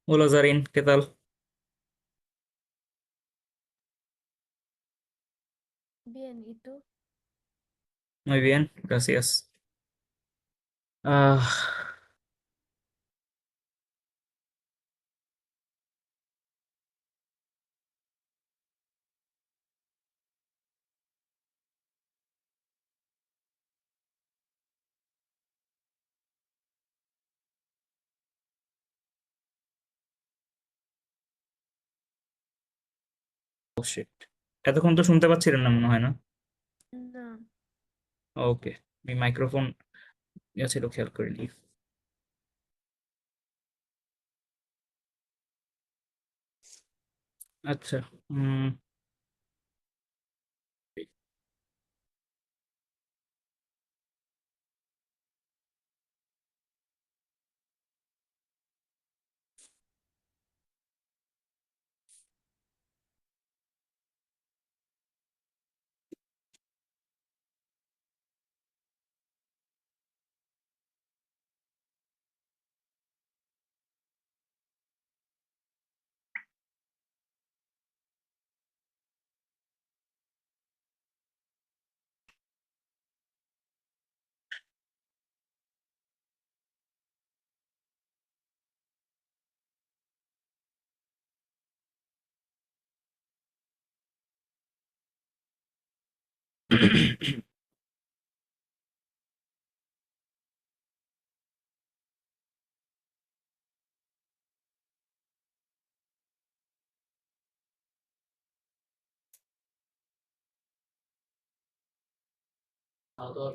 Hola Zarin, ¿qué tal? Bien, ¿y tú? Muy bien, gracias. Ah, oh shit. এতক্ষণ তো শুনতে পাচ্ছিলেন না মনে হয় না? No. ওকে, mi মাইক্রোফোন ইয়ে ছিল খেয়াল করিনি। আচ্ছা, উম,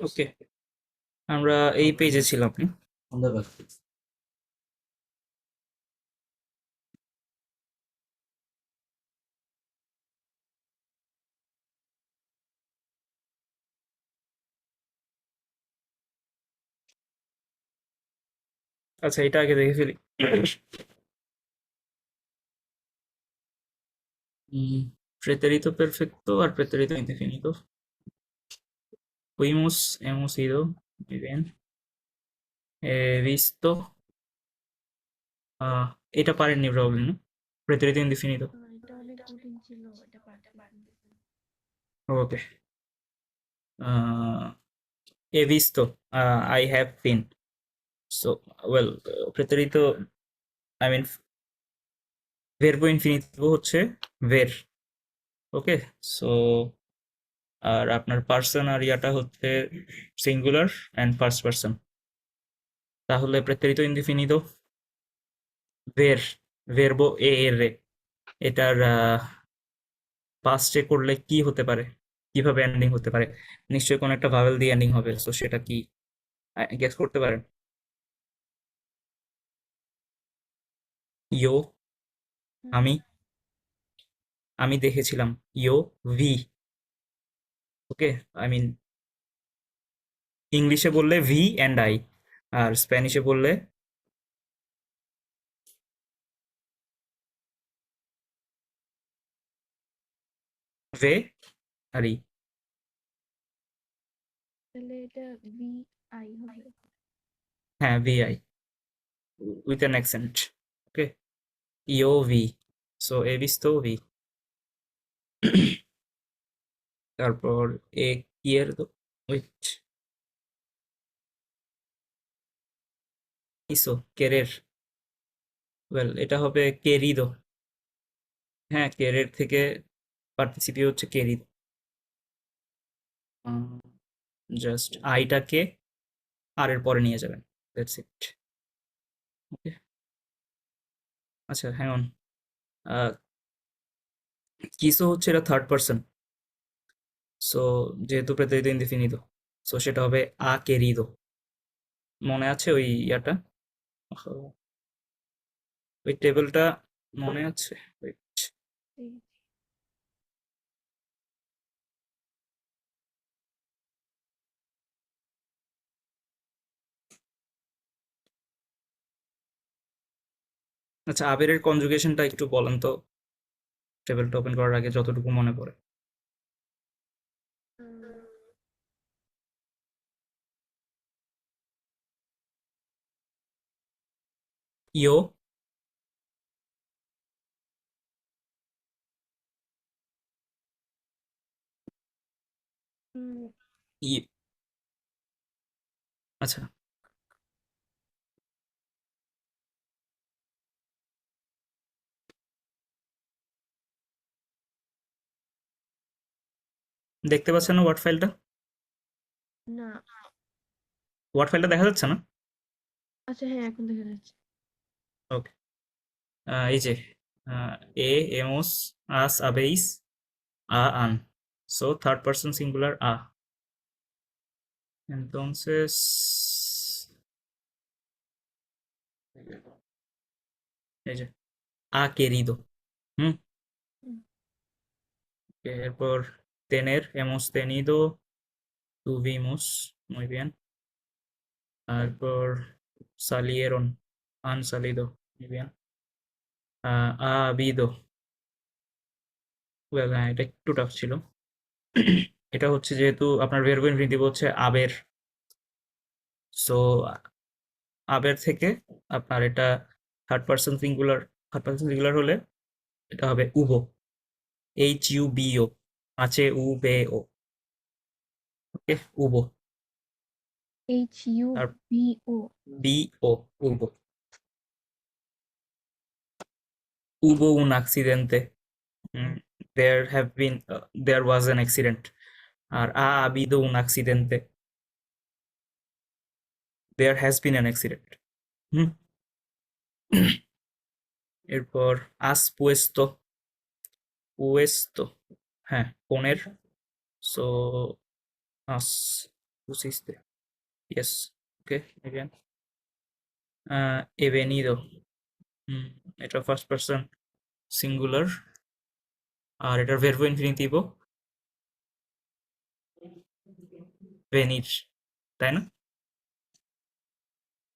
ওকে, আমরা এই পেজে ছিলাম। আচ্ছা, এটা আগে দেখে ফেলি। Pretérito perfecto R pretérito indefinido. Hemos ido, muy bien. He visto, এটা পারেননি প্রবলেম না? Pretérito indefinido. এটা অনেক কঠিন ছিল, এটা পারতে পারিনি। ওকে, he visto, I have been. So, well, pretérito, I mean, verbo infinitivo হচ্ছে ver. ওকে, সো আর আপনার পার্সন আর ইয়াটা হচ্ছে সিঙ্গুলার অ্যান্ড ফার্স্ট পার্সন। তাহলে pretérito indefinido ver, verbo ere, এটার পাস্টে করলে কি হতে পারে, কিভাবে এন্ডিং হতে পারে? নিশ্চয়ই কোনো একটা ভাওয়েল দিয়ে এন্ডিং হবে, তো সেটা কি গেস করতে পারেন? ইয়ো, হুম। আমি, আমি দেখেছিলাম। ইয়ো ভি। ওকে, আই মিন ইংলিশে বললে ভি অ্যান্ড আই, আর স্প্যানিশে বললে ভে আর ই। তাহলে এটা ভি আই হবে। হ্যাঁ, ভি আই উইথ অ্যান অ্যাকসেন্ট। ওকে, ইও ভি, সো এ বিস্তো ভি। তারপর এ কিয়ের দো, উইচ ইসো কেরের, ওয়েল এটা হবে কেরিদো। হ্যাঁ, কেরের থেকে পার্টিসিপি হচ্ছে কেরিদো। জাস্ট আইটাকে আর এর পরে নিয়ে যাবেন, দ্যাটস ইট। ওকে, আচ্ছা হ্যাঁ অন, কিসো হচ্ছে এটা থার্ড পার্সন। সো যেহেতু প্রেতেরিতো ইনডিফিনিতো, সো সেটা হবে আ কেরিদো। মনে আছে ওই ইয়াটা? আহ, ওই টেবিলটা মনে আছে? Wait, এই, আচ্ছা, আবেরের কনজুগেশনটা একটু বলেন তো, টেবিলটা ওপেন করার আগে যতটুকু মনে পড়ে। উম, ইয়ো, উম, ই আচ্ছা, দেখতে পাচ্ছেন না ওয়ার্ড ফাইলটা? না। ওয়ার্ড ফাইলটা দেখা যাচ্ছে না? আচ্ছা, হ্যাঁ, এখন দেখা যাচ্ছে। ওকে। এই যে এ এমোস আস আবেইস a an. So third person singular a. Entonces এই যে ha querido. হুম, হুম, এরপর tener hemos tenido tuvimos, muy bien. তারপর salieron han salido, muy bien. Ha habido, well, হ্যাঁ, এটা একটু টাফ ছিল। এটা হচ্ছে যেহেতু আপনার verb infinitive হচ্ছে আবের, সো আবের থেকে আপনার এটা থার্ড পার্সন সিঙ্গুলার হলে এটা হবে উবো, এইচ ইউ বি ও, আছে উ বে ও, ওকে, উবো। আর HUBO। B O, উবো। Hubo un accidente. There have been, there was an accident. আর ha habido un accidente. There has been an accident. Hmm, এরপর has puesto, puesto, হ্যাঁ, poner, so has pusiste, yes, okay, again. He venido, হুম, এটা first person singular, আর এটার verb ইনফিনিটিভও venir, তাই না?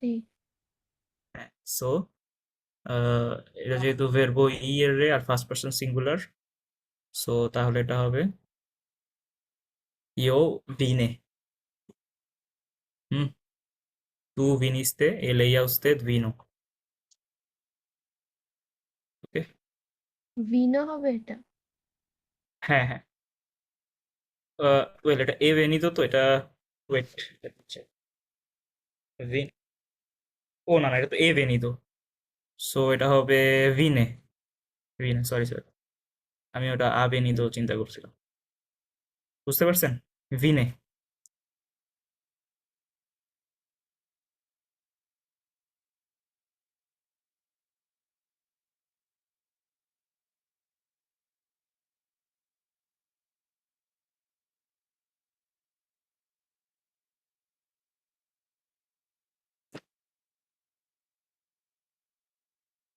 Sí। হ্যাঁ, so এটা যেহেতু ভার্ব ই এর রে আর ফার্স্ট পার্সন সিঙ্গুলার, সো তাহলে এটা হবে ইও ভিনে, হুম, তু ভিনিস্তে, এ leía usted vino, ওকে। ভিনো হবে এটা। হ্যাঁ, হ্যাঁ, ওয়েল এটা এ ভেনিতো, তো এটা ওয়েট, ও না না, এটা তো এ ভেনিতো, সো এটা হবে ভিনে, ভিনে, সরি সরি, আমি ওটা আ ভেনিতো চিন্তা করছিলাম, বুঝতে পারছেন? ভিনে।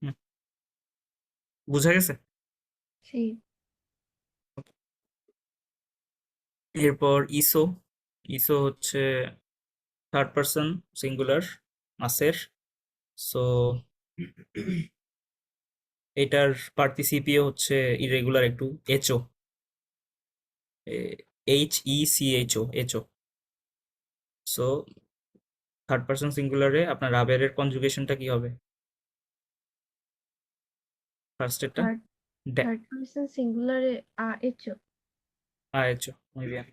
হুম, বুঝা গেছে? Sí। এরপর ইসো, ইসো হচ্ছে থার্ড পার্সন সিঙ্গুলার মাসের, সো এটার পার্টিসিপিও হচ্ছে ইরেগুলার একটু, এচও, H E C H O, এচও। সো থার্ড পার্সন সিঙ্গুলারে আপনার রাবেরের কনজুগেশনটা কি হবে? ফার্স্টেরটা থার্ড থার্ড পার্সন সিঙ্গুলারে AHO। hecho, muy bien.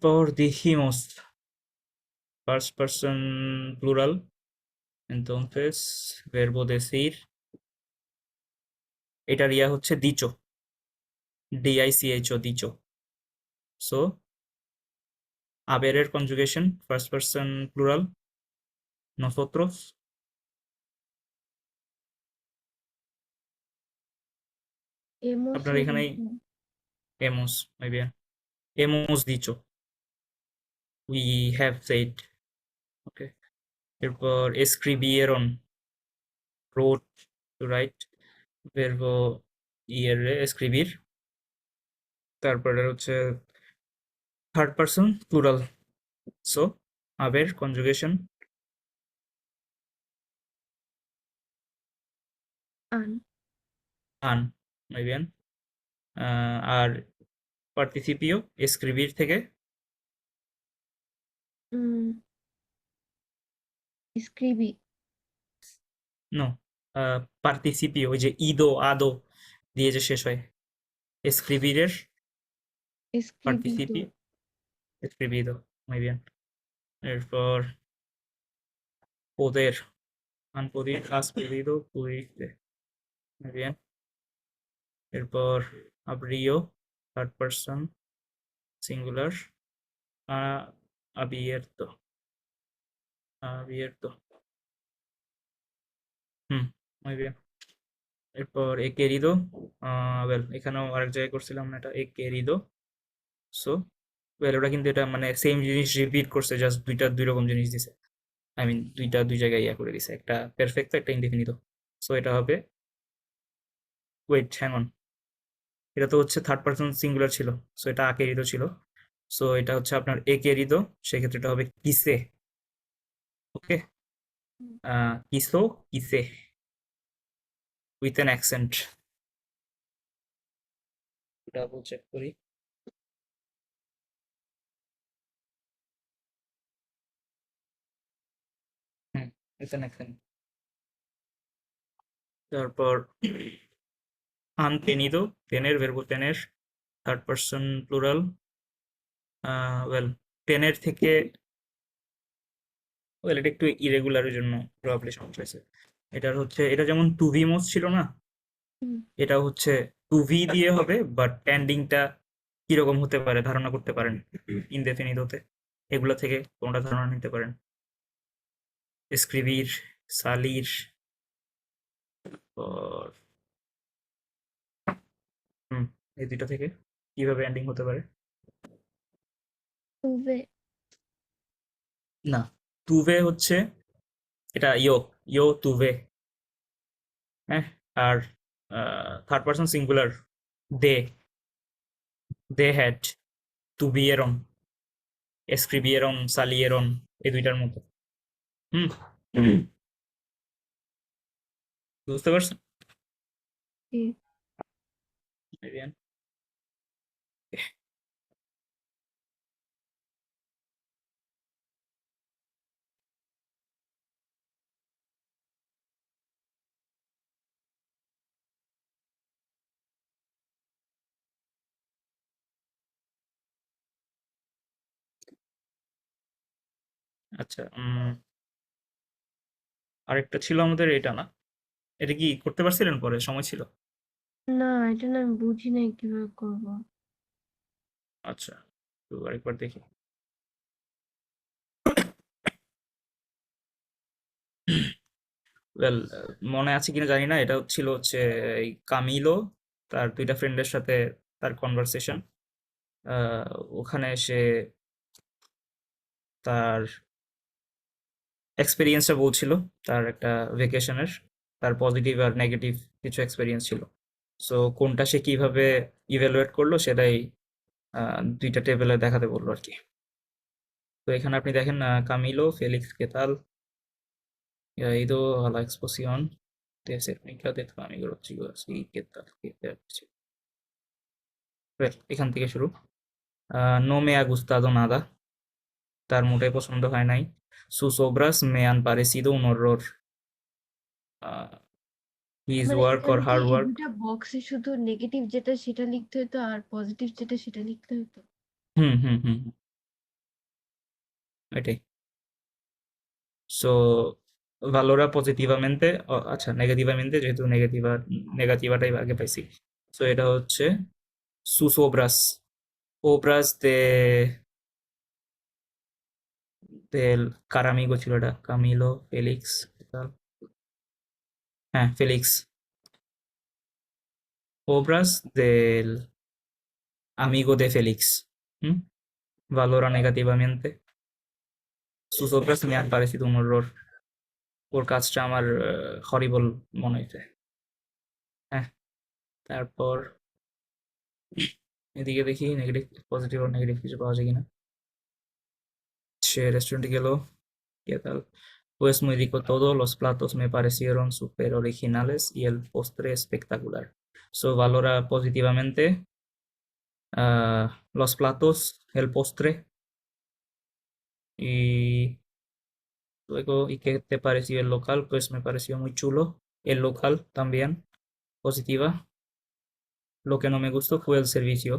Por dijimos first person plural, entonces verbo decir, এটার ইয়া হচ্ছে dicho, dicho, dicho. So habeরের conjugation first person plural, nosotros, Hemos আপনার এখানেই dicho। hemos, muy bien, hemos dicho, we have said, okay. এরপর escribieron, wrote, to write, verbo ইয়েরে escribir, তারপরে হচ্ছে third person plural, so haber conjugation Han। আন, muy bien. আর পার্টিসিপিও escribir থেকে mm, Escribí। No, পার্টিসিপিও ওই যে ইদো আদো দিয়ে যে শেষ হয়, escribir এর escribido, Participio escribido. Muy bien. Eরপর poder. Han podido, has podido, pudiste. Muy bien. এরপর abrio, third person, singular. Ha abierto. Abierto. হুম, muy bien. এরপর he querido. well, এখানেও আরেক জায়গায় করছিলাম না এটা he querido. সো well, ওটা কিন্তু এটা মানে সেম জিনিস রিপিট করছে, জাস্ট দুইটা দুই রকম জিনিস দিছে। আই মিন দুইটা দুই জায়গায় ইয়া করে দিছে, একটা পেরফেক্টো একটা ইনডিফিনিটো। সো এটা হবে, ওয়েট হ্যাং অন, এটা তো হচ্ছে থার্ড পারসন সিঙ্গুলার ছিল, সো এটা আকেরিদো ছিল। সো এটা হচ্ছে আপনার একেরিদো, সেক্ষেত্রে এটা হবে কিসে। ওকে, হুম, কিসো, কিসে, with an accent. Double check করি। Hmm, with an accent. তারপর han tenido, tener, verbo tener, third person plural. Well, টেনের থেকে ওয়েল এটা একটু ইরেগুলারের জন্য প্রবাবলি সমস্যা হয়েছে। এটার হচ্ছে এটা যেমন টু ভি মোস ছিল না, হুম, এটা হচ্ছে টু ভি দিয়ে হবে, বাট এন্ডিংটা কিরকম হতে পারে ধারণা করতে পারেন ইনডেফিনিদোতে। এগুলো থেকে কোনটা ধারণা নিতে পারেন? এসক্রিবির, সালির, or হুম, এই দুইটা থেকে কিভাবে এন্ডিং হতে পারে? tuve, না, তুভে হচ্ছে এটা ইয়ো তুভে। হ্যাঁ, আর third person singular they, they had, তুভিয়েরন, এসক্রিবিয়েরন, সালিয়েরন, এই দুইটার মতো। হুম, বুঝতে পারছেন? sí, Muy bien. আচ্ছা, আরেকটা ছিল আমাদের, এটা না, এটা কি করতে পারছিলেন পরে, সময় ছিল? না এটা না আমি বুঝি নাই কিভাবে করবো। আচ্ছা, তো আরেকবার দেখি। ওয়েল, মনে আছে কিনা জানি না, এটা ছিল হচ্ছে এই কামিলো তার দুইটা ফ্রেন্ডের সাথে তার কনভারসেশন। ওখানে সে তার এক্সপেরিয়েন্সটা বলছিল, তার একটা ভেকেশনের, তার পজিটিভ আর নেগেটিভ কিছু এক্সপেরিয়েন্স ছিল। সো কোনটা সে কিভাবে ইভ্যালুয়েট করলো সেটাই দুইটা টেবিলে দেখাতে বললো আর কি। তো এখানে আপনি দেখেন, কামিলো, Felix, কেতাল, ido a la exposición de Cernica de tu amigo los chicos así, ¿qué tal? এখান থেকে শুরু। no me ha gustado nada, তার মোটেই পছন্দ হয় নাই। sus obras me han parecido un horror, his মানে work or এখানে কি her এই work। দুইটা বক্সে শুধু নেগেটিভ যেটা সেটা লিখতে হতো আর পজিটিভ যেটা সেটা লিখতে হতো? হুম হুম হুম হুম, এটাই। সো valora positivamente, আচ্ছা নেগেটিভামেন্টে, যেহেতু নেগেটিভাটাই আগে পাইছি। সো এটা হচ্ছে sus obras, obras del কার amigo ছিল এটা, কামিলো, ফেলিক্স, হ্যাঁ Felix, obras del amigo de Félix, হুম, valora negativamente, sus obras me han parecido un horror, ওর কাজটা আমার হরিবল মনে হয়েছে। হ্যাঁ, তারপর এদিকে দেখি নেগেটিভ পজিটিভ আর নেগেটিভ কিছু পাওয়া যায় কিনা। সে রেস্টুরেন্টে গেল, ¿qué tal? Pues muy rico todo, los platos me parecieron súper originales y el postre espectacular. So valora positivamente los platos, el postre, y luego, ¿y qué te pareció el local? Pues me pareció muy chulo. El local también, positiva. Lo que no me gustó fue el servicio.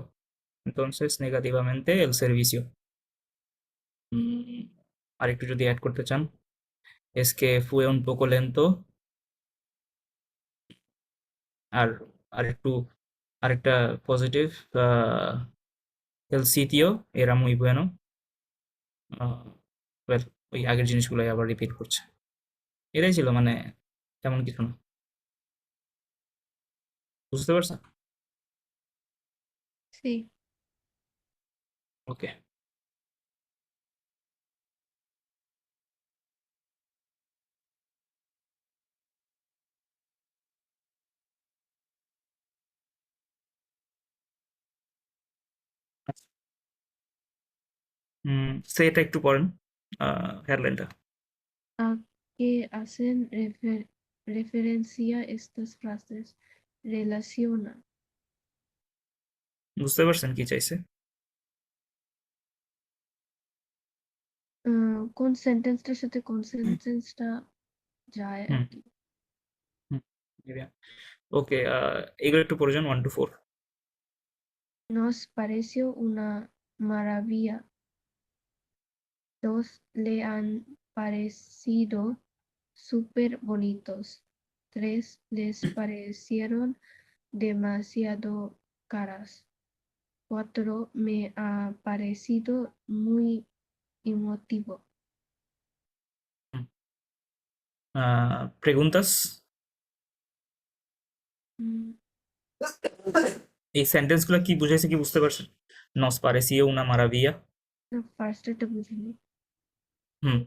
entonces negativamente el servicio. আরেকটু যদি add করতে চান, es que fue un poco lento, আর আরেকটু আরেকটা positive, el sitio era muy bueno. Well, ওই আগের জিনিসগুলোই আবার রিপিট করছে। এটাই ছিল, মানে তেমন কিছু না। বুঝতে পারছেন? Sí. ওকে। সেটা একটু পড়েন, হেডলাইনটা। ¿A qué hacen referencia estas frases? Relaciona বুঝতে পারছেন কি চাইছে? কোন সেন্টেন্সটার সাথে কোন সেন্টেন্সটা যায় আর হুম কি। হুম ওকে, এগুলো একটু পড়ে যান 1 to 4। Nos pareció una maravilla. Dos le han parecido súper bonitos. Tres les parecieron demasiado caras. Cuatro me ha parecido muy emotivo. প্রেগুন্তাস, Mm, এই সেন্টেন্সগুলো কি বুঝাইছে কি বুঝতে পারছেন? নস পারেসিও উনা মারাভিয়া। না, ফার্স্টটা বুঝিনি। হুম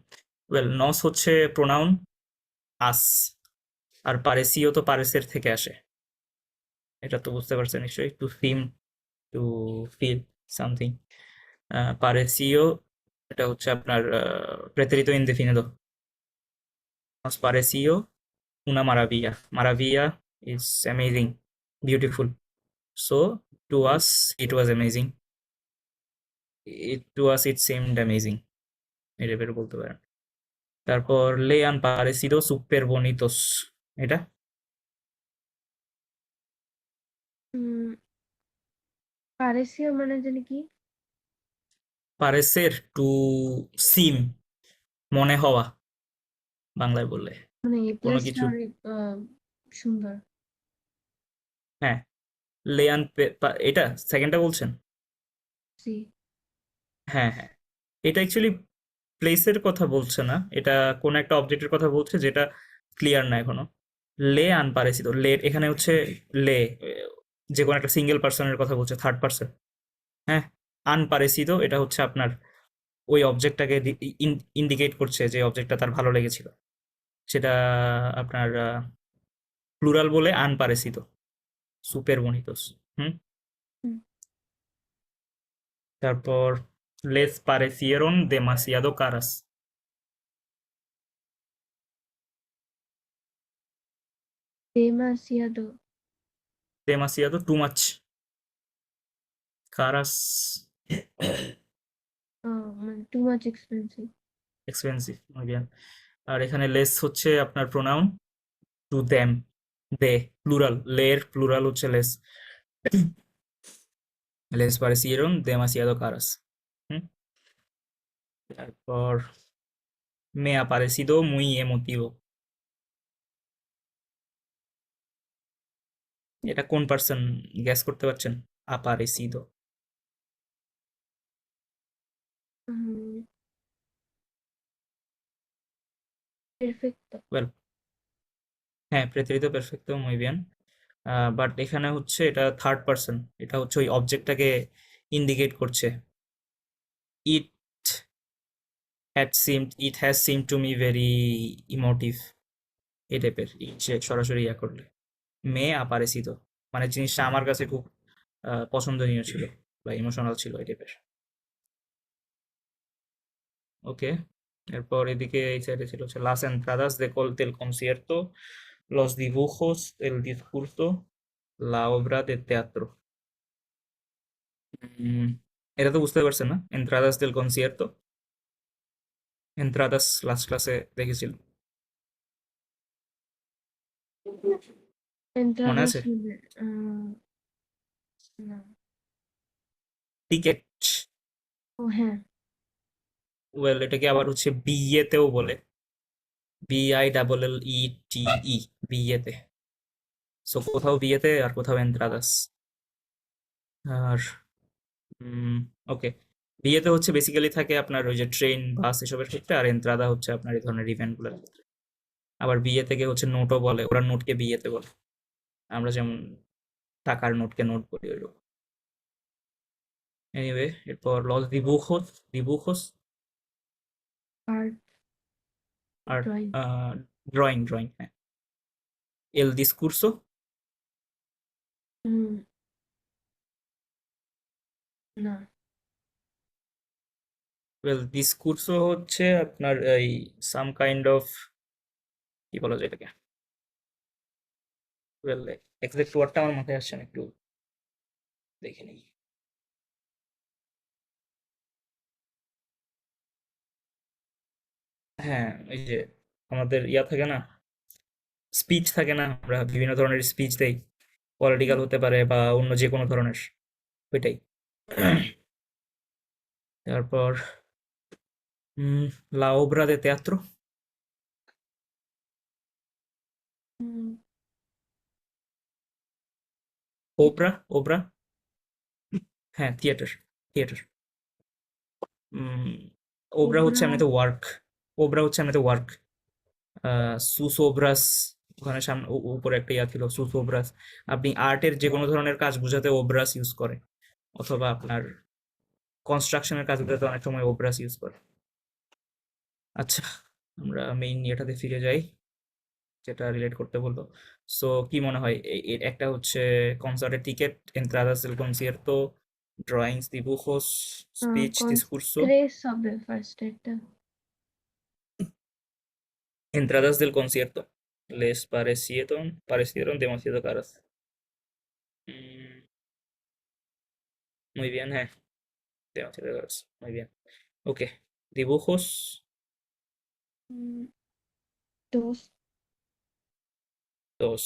ওয়েল, নস হচ্ছে প্রোনাউন, আস, আর পারেসিও তো পারেসের থেকে আসে। এটা তো বুঝতে পারছেন নিশ্চয়ই, টু সিম, টু ফিল সামথিং। পারেসিও, এটা হচ্ছে আপনার প্রেতেরিত ইনডিফিনিdo। nos pareció una maravilla. Maravilla is amazing, beautiful. So to us it was amazing. To us it seemed amazing. এটা বের বলতে পারেন। তারপর le han parecido super bonitos, এটা উম, pareció মানে জানি কি? parecer, to seem, মনে হওয়া বাংলায় বললে। মানে এই কোনো প্লেসটা কিছু, সুন্দর। হ্যাঁ, লেয়ান এটা সেকেন্ডটা বলছেন? জি। হ্যাঁ হ্যাঁ, এটা অ্যাকচুয়ালি প্লেসের কথা বলছে না, এটা কোন একটা অবজেক্টের কথা বলছে যেটা ক্লিয়ার না এখনো। লে আনপারেসিতো, লে এখানে হচ্ছে লে, যে কোনো একটা সিঙ্গেল পার্সনের কথা বলছে, থার্ড পার্সন। হ্যাঁ, আনপারেসিতো এটা হচ্ছে আপনার ওই অবজেক্টটাকে ইন্ডিকেট করছে, যে অবজেক্টটা তার ভালো লেগেছিল, সেটা আপনার প্লুরাল বলে আনপারেসিতো, সুপের বনিতোস। হুম হুম, তারপর les parecieron demasiado caras। demasiado demasiado, too much, caras, মানে too much expensive. Expensive, muy bien। আর এখানে লেস হচ্ছে আপনার pronoun, to them, they, plural, লের প্লুরাল হচ্ছে লেস। les parecieron demasiado caras। হুম তারপর me ha parecido muy emotivo, এটা কোন পার্সন গ্যাস করতে পারছেন? aparecido, পারফেক্টো। ওয়েল, হ্যাঁ, প্রেতেরিত পারফেক্টো, muy bien। বাট এখানে হচ্ছে এটা থার্ড পার্সন, এটা হচ্ছে ওই অবজেক্টটাকে ইন্ডিকেট করছে। ইট it has seemed to me very emotive, এই টাইপের, সে সরাসরি ইয়া করলে। মেয়ে aparecido মানে জিনিসটা আমার কাছে খুব পছন্দনীয় ছিল বা ইমোশনাল ছিল, এই টাইপের। ওকে, এরপর এদিকে এই সাইডে ছিল হচ্ছে las entradas del concierto, los dibujos, el discurso, la obra de teatro। উম, এটা তো বুঝতে পারছেন না, entradas del concierto, entradas last ক্লাসে দেখেছিল, মনে এন্ট্রাদাস আছে? মানে না। টিকেট। ও হ্যাঁ। ওয়েল, এটাকে আবার হচ্ছে বিয়েতেও বলে, BILLETE, বিয়েতে। সো কোথাও বিয়েতে আর কোথাও এন্ট্রাদাস। আর ওকে, বিয়েতে হচ্ছে বেসিক্যালি থাকে আপনার ওই যে ট্রেন বাস এসবের ক্ষেত্রে, আর এন্ট্রাদা হচ্ছে আপনার এই ধরনের ইভেন্টগুলোর ক্ষেত্রে। আবার বিয়ে থেকে হচ্ছে নোটও বলে, ওরা নোটকে বিয়েতে বলে, আমরা যেমন টাকার নোটকে নোট বলি ওইরকম। এনিওয়ে, এরপর লস দিবুখোস, দিবুখোস আর্ট, আর ড্রয়িং। ড্রয়িং, ড্রয়িং, হ্যাঁ। এল ডিসকুরসো, হুম, না। ওয়েল ডিসকুরসো হচ্ছে আপনার এই সাম কাইন্ড অফ, কি বলা যায় এটাকে, ওয়েল এক্সাক্ট ওয়ার্ডটা আমার মাথায় আসছে না, একটু দেখে নিই। হ্যাঁ, এই যে আমাদের ইয়া থাকে না, স্পিচ থাকে না, আমরা বিভিন্ন ধরনের স্পিচ দেই, পলিটিক্যাল হতে পারে বা অন্য যে কোনো ধরনের, ওইটাই। তারপর লা obra de teatro, হুম, ওবরা, ওবরা, হ্যাঁ থিয়েটার, থিয়েটার। ওবরা হচ্ছে ওবরা। এমনিতে ওয়ার্ক, ওবরা হচ্ছে এমনিতে ওয়ার্ক। সুস ওব্রাস, ওখানে সামনে উপরে একটা ইয়া ছিল, সুস ওব্রাস। আপনি আর্টের যে কোনো ধরনের কাজ বোঝাতে ওব্রাস ইউজ করে, অথবা আপনার কনস্ট্রাকশনের কাজ বোঝাতে অনেক সময় ওব্রাস ইউজ করে। আচ্ছা, আমরা মেইন ইয়েটাতে ফিরে যাই, যেটা রিলেট করতে বললো। সো কি মনে হয়, একটা হচ্ছে কনসার্টের ticket, entradas del concierto, drawings, dibujos, speech, discurso, tres হবে ফার্স্ট একটা। entradas del concierto, les parecieron demasiado caras. Mm, muy bien, demasiado caras, muy bien. Ok, dibujos, hmm, dos। dos,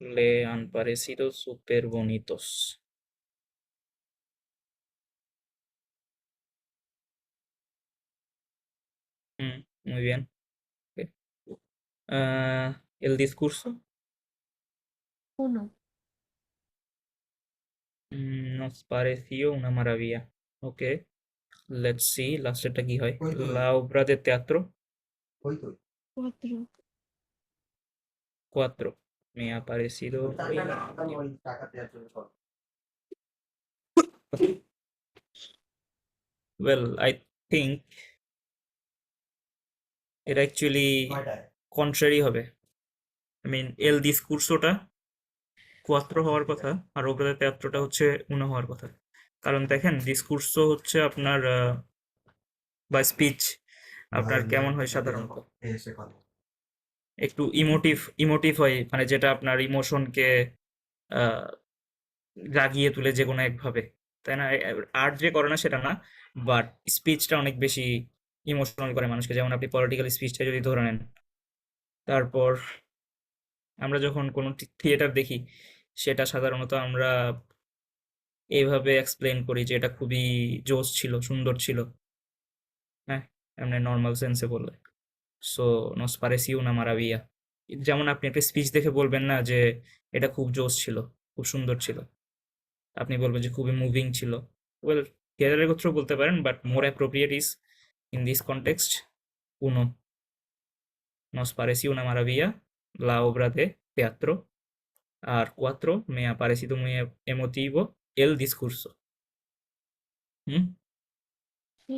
le han parecido súper bonitos. Muy bien. Ok. El discurso, uno। nos pareció una maravilla. Ok, let's see, লাস্টেরটা কি হয়। La obra de teatro, cuatro। 4, me ha parecido muy well, I think এটা actually contrary হবে। I mean এল ডিসকুরসোটা কোয়াত্রো হওয়ার কথা, আর ওপরে তেয়াত্রোটা হচ্ছে উনো হওয়ার কথা। কারণ দেখেন ডিসকুরসো হচ্ছে আপনার বা স্পিচ আপনার কেমন হয় সাধারণত, একটু ইমোটিভ, ইমোটিভ হয়, মানে যেটা আপনার ইমোশনকে জাগিয়ে তুলে যে কোনো একভাবে, তাই না? আর্ট যে করে না সেটা না, বাট স্পিচটা অনেক বেশি ইমোশনাল করে মানুষকে, যেমন আপনি পলিটিক্যাল স্পিচটা যদি ধরে নেন। তারপর আমরা যখন কোনো থিয়েটার দেখি, সেটা সাধারণত আমরা এইভাবে এক্সপ্লেন করি যে এটা খুবই জোস ছিল, সুন্দর ছিল, হ্যাঁ, এমনি নর্মাল সেন্সে বললে। সো নস পারেসিও না মারাবিয়া, যেমন আপনি একটা স্পিচ দেখে বলবেন না যে এটা খুব জোস ছিল, খুব সুন্দর ছিল, আপনি বলবেন যে খুবই মুভিং ছিল। ওয়েল, থিয়েটারের কথাও বলতে পারেন, but more appropriate is in this context উনো, নস পারেসিও না মারাবিয়া, লা obra de teatro, আর cuatro me ha parecido muy emotivo el discurso. হুম, sí।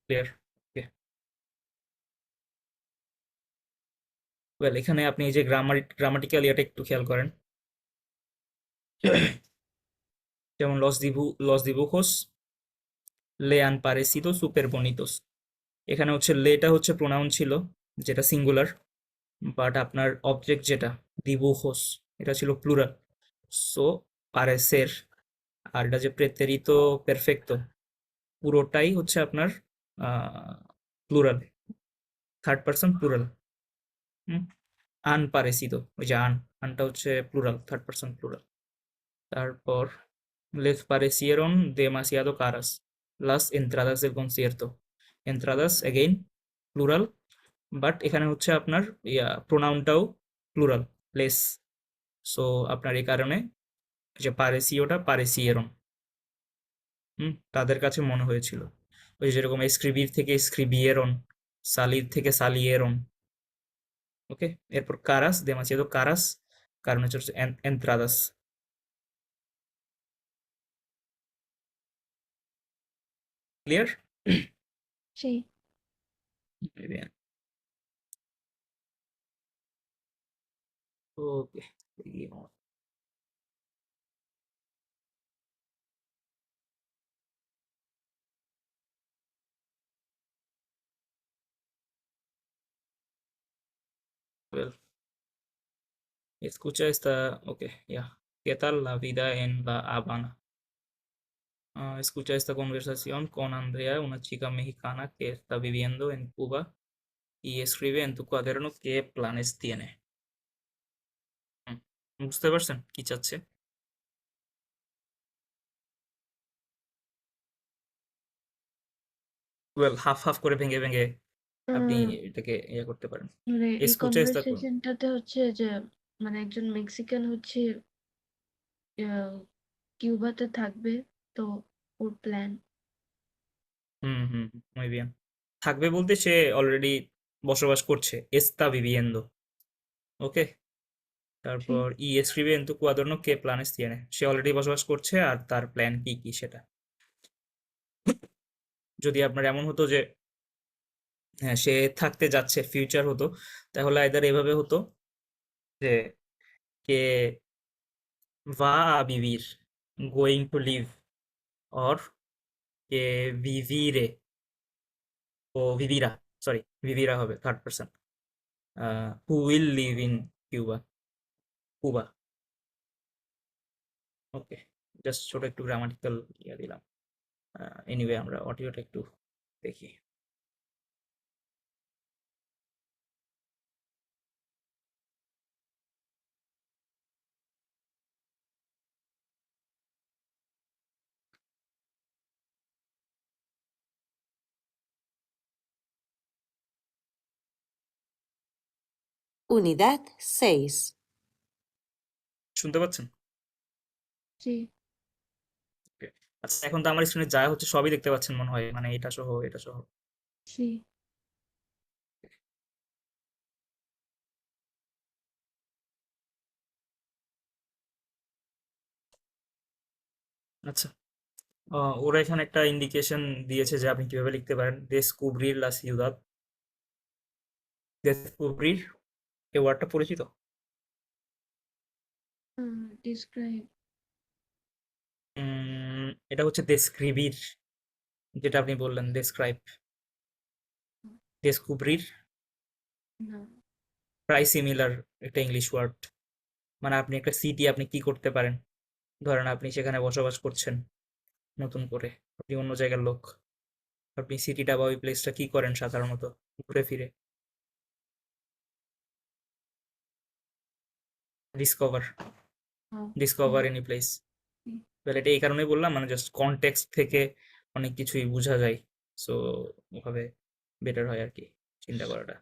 ক্লিয়ার? ওকে, ওয়েল এখানে আপনি এই যে গ্রামাটিক্যাল ইয়েটা একটু খেয়াল করেন। যেমন লস দিবুকোস লে আন পারেসিদো সুপের বনিতোস, এখানে হচ্ছে লেটা হচ্ছে প্রোনাউন ছিল, যেটা সিঙ্গুলার, বাট আপনার অবজেক্ট যেটা দিবুকোস, এটা ছিল প্লুরাল। সো পারেসের, আর এটা যে প্রেতেরিতো পেরফেক্তো, পুরোটাই হচ্ছে আপনার প্লুরাল, থার্ড পার্সন প্লুরাল। হুম, আন পারেসিদো, ওই যে আনটা হচ্ছে প্লুরাল, থার্ড পার্সন প্লুরাল। তারপর Les parecieron demasiado caras las entradas del concierto. Entradas, again, plural, but এখানে হচ্ছে আপনার প্রোনাউনটাও প্লুরাল, লেস। সো আপনার এই কারণে যে পারেসিওটা পারেসিয়েরন, তাদের কাছে মনে হয়েছিল। ওই যেরকম স্ক্রিবির থেকে স্ক্রিবিয়েরন, সালির থেকে সালিয়েরন। ওকে, এরপর কারাস, দেমাসিয়াদো কারাস, কারণ হচ্ছে এন্ট্রাদাস। Clear? Sí. Muy bien. Ok, seguimos. Well, escucha esta. Ok, ya. ¿Qué tal la vida en La Habana? Escucha esta conversación con Andrea, una chica mexicana que está viviendo en Cuba, y escribe en tu cuaderno qué planes tiene. হুম, বুঝতে পারছেন কি চাচ্ছে? Well, half half করে ভেঙে ভেঙে আপনি আহ, এটাকে ইয়ে করতে পারেন। মানে এই escucha esta কনভারসেশনটাতে হচ্ছে যে মানে একজন মেক্সিকান হচ্ছে আহ, কিউবাতে থাকবে, তো ওর প্ল্যান। হুম হুম হুম, muy bien. থাকবে বলতে সে অলরেডি বসবাস করছে, está viviendo. ওকে, তারপর Sí. escribe en tu cuaderno qué planes tiene, সে অলরেডি বসবাস করছে আর তার প্ল্যান কি কি সেটা। যদি আপনার এমন হতো যে হ্যাঁ সে থাকতে যাচ্ছে, ফিউচার হতো, তাহলে আইদার এভাবে হতো যে কে va a vivir, going to live, or que vivire ও vivirá, সরি vivirá হবে third person, who will live in Cuba, Cuba. Okay, just ছোট একটু গ্রামাটিক্যাল ইয়ে দিলাম। এনিওয়ে আমরা অডিওটা একটু দেখি। Unidad 6. শুনতে পাচ্ছেন? Sí. Okay. আচ্ছা, এখন তো আমার স্ক্রিনে যা হচ্ছে সবই দেখতে পাচ্ছেন মনে হয়, মানে এটা সহ এটা সহ। Sí. আচ্ছা, ওরা এখানে একটা ইন্ডিকেশন দিয়েছে যে আপনি কিভাবে লিখতে পারেন, descubrir la ciudad। descubrir এই ওয়ার্ডটা পরিচিত? Describe. এটা হচ্ছে describir, যেটা আপনি বললেন describe। descubrir No. প্রায় সিমিলার একটা ইংলিশ ওয়ার্ড। মানে আপনি একটা সিটি আপনি কি করতে পারেন, ধরেন আপনি সেখানে বসবাস করছেন নতুন করে, আপনি অন্য জায়গার লোক, আপনি সিটিটা বা ওই প্লেসটা কি করেন সাধারণত ঘুরে ফিরে? Discover, Oh, discover sí. Any place. Sí. তাহলে এটা এই কারণেই বললাম, মানে জাস্ট কনটেক্সট থেকে অনেক কিছুই বোঝা যায়। সো ওভাবে বেটার হয় আর কি চিন্তা করাটা।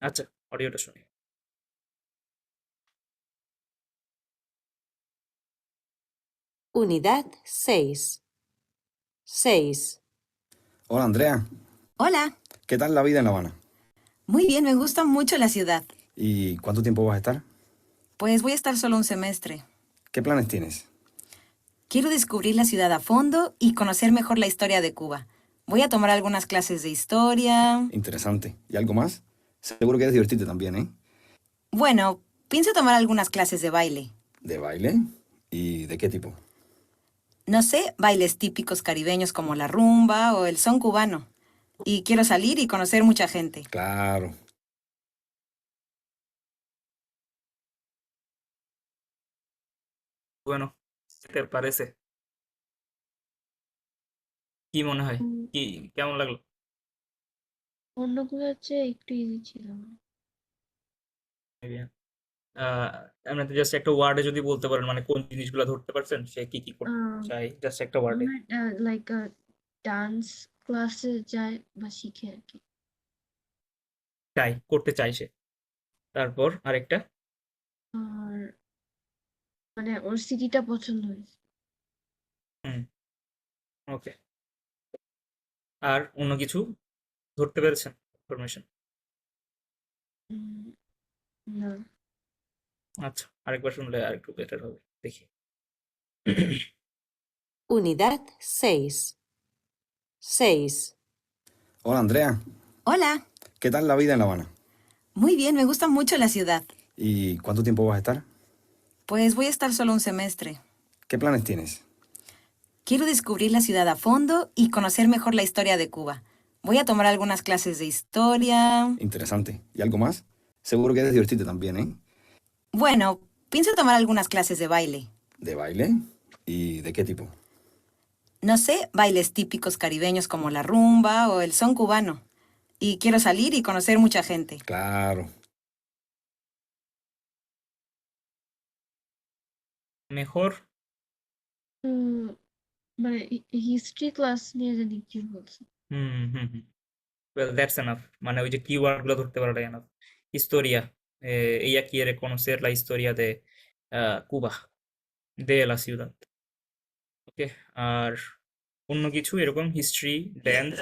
আচ্ছা, অডিওটা শুনি। Unidad 6. 6. Hola Andrea, Hola, ¿qué tal la vida en La Habana? muy bien, me gusta mucho la ciudad. ¿Y cuánto tiempo vas a estar? Pues voy a estar solo un semestre. ¿Qué planes tienes? Quiero descubrir la ciudad a fondo y conocer mejor la historia de Cuba. Voy a tomar algunas clases de historia. Interesante. ¿Y algo más? Seguro que es divertirte también, ¿eh? Bueno, pienso tomar algunas clases de baile. ¿De baile? ¿Y de qué tipo? No sé, bailes típicos caribeños como la rumba o el son cubano. Y quiero salir y conocer mucha gente. Claro. bueno, ¿qué te parece? কি মনে হয়, কি কেমন লাগলো? অন্যগুলো হচ্ছে একটু easy ছিল। Muy bien. আপনি জাস্ট একটা ওয়ার্ডে যদি বলতে পারেন মানে কোন জিনিসগুলো ধরতে পারছেন সে কি কি করতে আহ, চায় জাস্ট একটা ওয়ার্ডে আমার লাইক ডান্স ক্লাসে যায় বা শিখে আর কি। চাই করতে চাই সে তারপর আরেকটা আর মানে ওর সিটিটা পছন্দ হয়েছে। হুম ওকে আর অন্য কিছু ধরতে পেরেছেন ইনফরমেশন উম, না। আচ্ছা আরেকবার শুনলে আরেকটু বেটার হবে দেখি Unidad 6. 6. Hola Andrea, Hola. ¿qué tal la vida en La Habana? Muy bien, me gusta mucho la ciudad. ¿Y cuánto tiempo vas a estar? Pues voy a estar solo un semestre. ¿Qué planes tienes? Quiero descubrir la ciudad a fondo y conocer mejor la historia de Cuba. Voy a tomar algunas clases de historia. Interesante. ¿Y algo más? Seguro que quieres divertirte también, ¿eh? Bueno, pienso tomar algunas clases de baile. ¿De baile? ¿Y de qué tipo? No sé, bailes típicos caribeños como la rumba o el son cubano. Y quiero salir y conocer mucha gente. Claro. mejor উম, মানে history class নিয়ে জানি কি বলছে। হুম হুম হুম well that's enough মানে ওই যে keyword গুলো ধরতে পারাটাই enough historia ella quiere conocer la historia de Cuba de la ciudad ওকে আর অন্য কিছু এরকম হিস্ট্রি ড্যান্স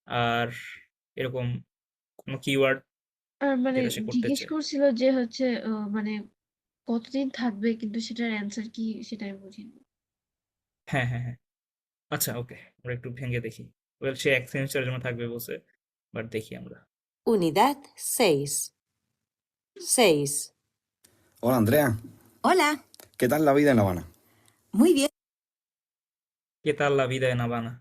আর এরকম কোনো কিওয়ার্ড আর মানে যেটা সে করতে জিজ্ঞেস চায় করছিল যে হচ্ছে মানে কতদিন থাকবে, কিন্তু সেটার অ্যান্সার কি সেটা আমি বুঝিনি। হ্যাঁ হ্যাঁ হ্যাঁ আচ্ছা ওকে আমরা একটু ভেঙে দেখি ওয়েল সে এক সেমিস্টারের জন্য থাকবে বলছে বাট দেখি আমরা Unidad 6. 6. Hola Andrea, Hola. ¿qué tal la vida en La Habana? Muy bien. ¿Qué tal la vida en Habana?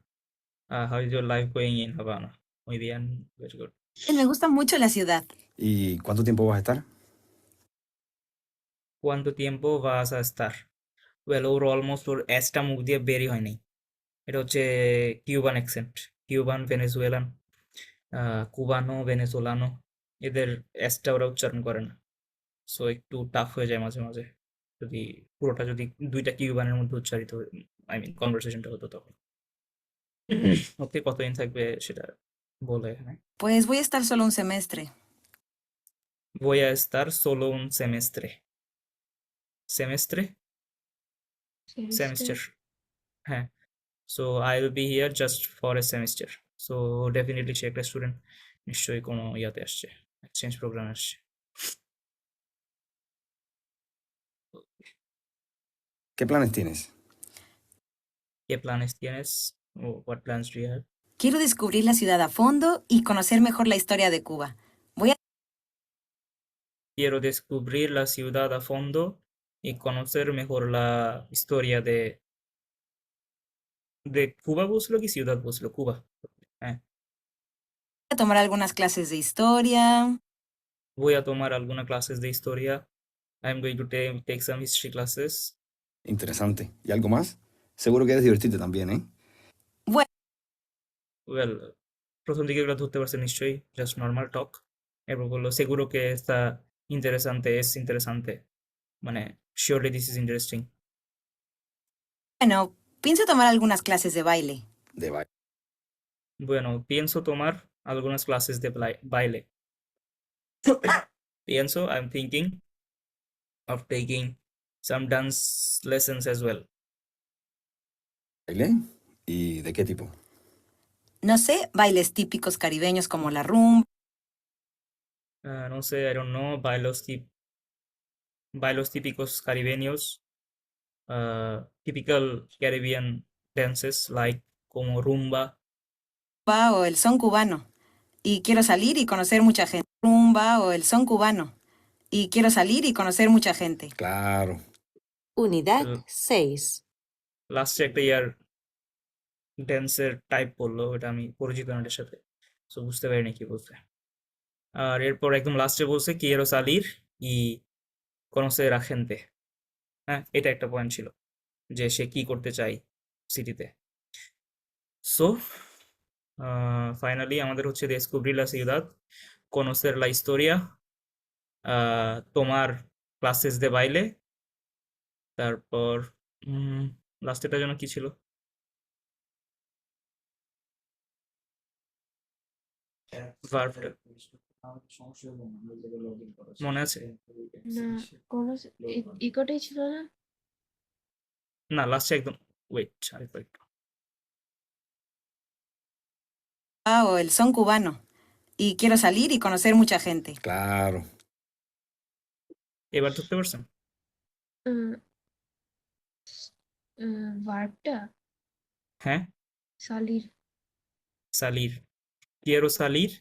How is your life going in Havana? Muy bien, very good. Me gusta mucho la ciudad. ¿Y cuánto tiempo vas a estar? ¿Cuánto tiempo vas a estar? Well, or almost or এসটা মুখ দিয়ে বেরই হয় নাই এটা হচ্ছে Cuban accent Cuban Venezuelan কুবানো ভেনেজোলানো এদের এসটা ওরা উচ্চারণ করে না সো একটু টাফ হয়ে যায় মাঝে মাঝে যদি পুরোটা যদি দুইটা কিউবানের মধ্যে উচ্চারিত আই মিন কনভারসেশনটা হতো তখন ওকে কতদিন থাকবে সেটা বলে এখানে Pues voy a estar solo un semestre. voy a estar solo un semestre semestre semester. semester হ্যাঁ so I will be here just for a semester so definitely সে একটা স্টুডেন্ট নিশ্চয়ই কোনো ইয়াতে আসছে এক্সচেঞ্জ প্রোগ্রামে আসছে ¿Qué planes tienes? ¿Qué planes tienes? O what plans do you have? Quiero descubrir la ciudad a fondo y conocer mejor la historia de Cuba. Voy a Quiero descubrir la ciudad a fondo y conocer mejor la historia de Cuba বলছিল কি ciudad বলছিল কুবা হ্যাঁ tomar algunas clases de historia. voy a tomar algunas clases de historia I'm going to take some history classes Interesante. ¿Y algo más? Seguro que quieres divertirte también, ¿eh? Bueno, well প্রথম দিকে এগুলো ধরতে পারছে নিশ্চয়ই just normal টক এরপর বললো seguro que está interesante es interesante মানে surely this is interesting pienso tomar algunas clases de baile. De baile. bueno pienso tomar algunas clases de baile pienso I'm thinking of taking some dance lessons as well ¿Baile? ¿Y de qué tipo? No sé, bailes típicos caribeños como la rumba. no sé I don't know bailos típicos caribeños typical Caribbean dances like como rumba O el son cubano. Y quiero salir y conocer mucha gente. Rumba o el son cubano. Y quiero salir y conocer mucha gente. Claro. Unidad el 6. লাস্টে একটা ইয়ার ড্যান্সের type বললো ওটা আমি পরিচিত না এটার সাথে so বুঝতে পারিনি কি বলছে আর এরপর একদম লাস্টে বলছে quiero salir y conocer a gente হ্যাঁ এটা একটা পয়েন্ট ছিল যে সে কি করতে চায় সিটিতে সো ফাইনালি আমাদের হচ্ছে descubrir la ciudad conocer la historia tomar classes দে বাইলে, তারপর লাস্টেরটা যেন কি ছিল? ভার্বটা মনে আছে? না, কোনো ইকোটাই ছিল না? না, লাস্টে একদম ওয়েট আরেকবার একটু। O el son cubano. Y quiero salir y conocer mucha gente. Claro. এবার ধরতে পারছেন? ভার্বটা হ্যাঁ, সালির। salir. Quiero salir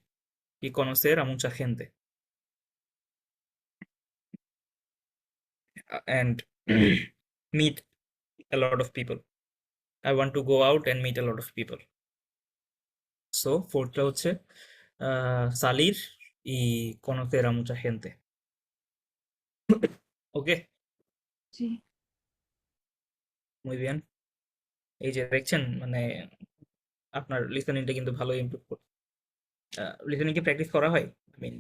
y conocer a mucha gente. And meet a lot of people. I want to go out and meet a lot of people. So, fourthটা হচ্ছে salir y conocer a mucha gente. Okay, G. muy bien. এই যে দেখছেন, মানে আপনার লিসেনিংটা কিন্তু ভালো improve করছে। Listening কি প্র্যাকটিস করা হয়? আই মিন,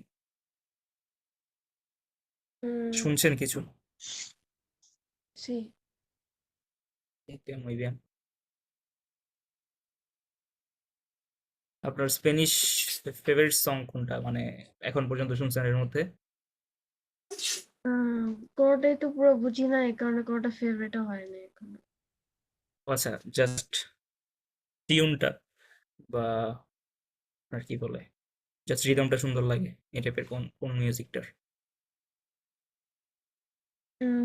শুনছেন কিছু? জি। muy bien. আপনার স্প্যানিশ ফেভারিট সং কোনটা, মানে এখন পর্যন্ত শুনছেন এর মধ্যে? কোনোটাই তো পুরো বুঝি না, এই কারণে কোনোটা ফেভারিটও হয় না এখনো। আচ্ছা, জাস্ট টিউনটা বা আর কি বলে, জাস্ট রিদমটা সুন্দর লাগে এই টাইপের কোন কোন মিউজিকটার?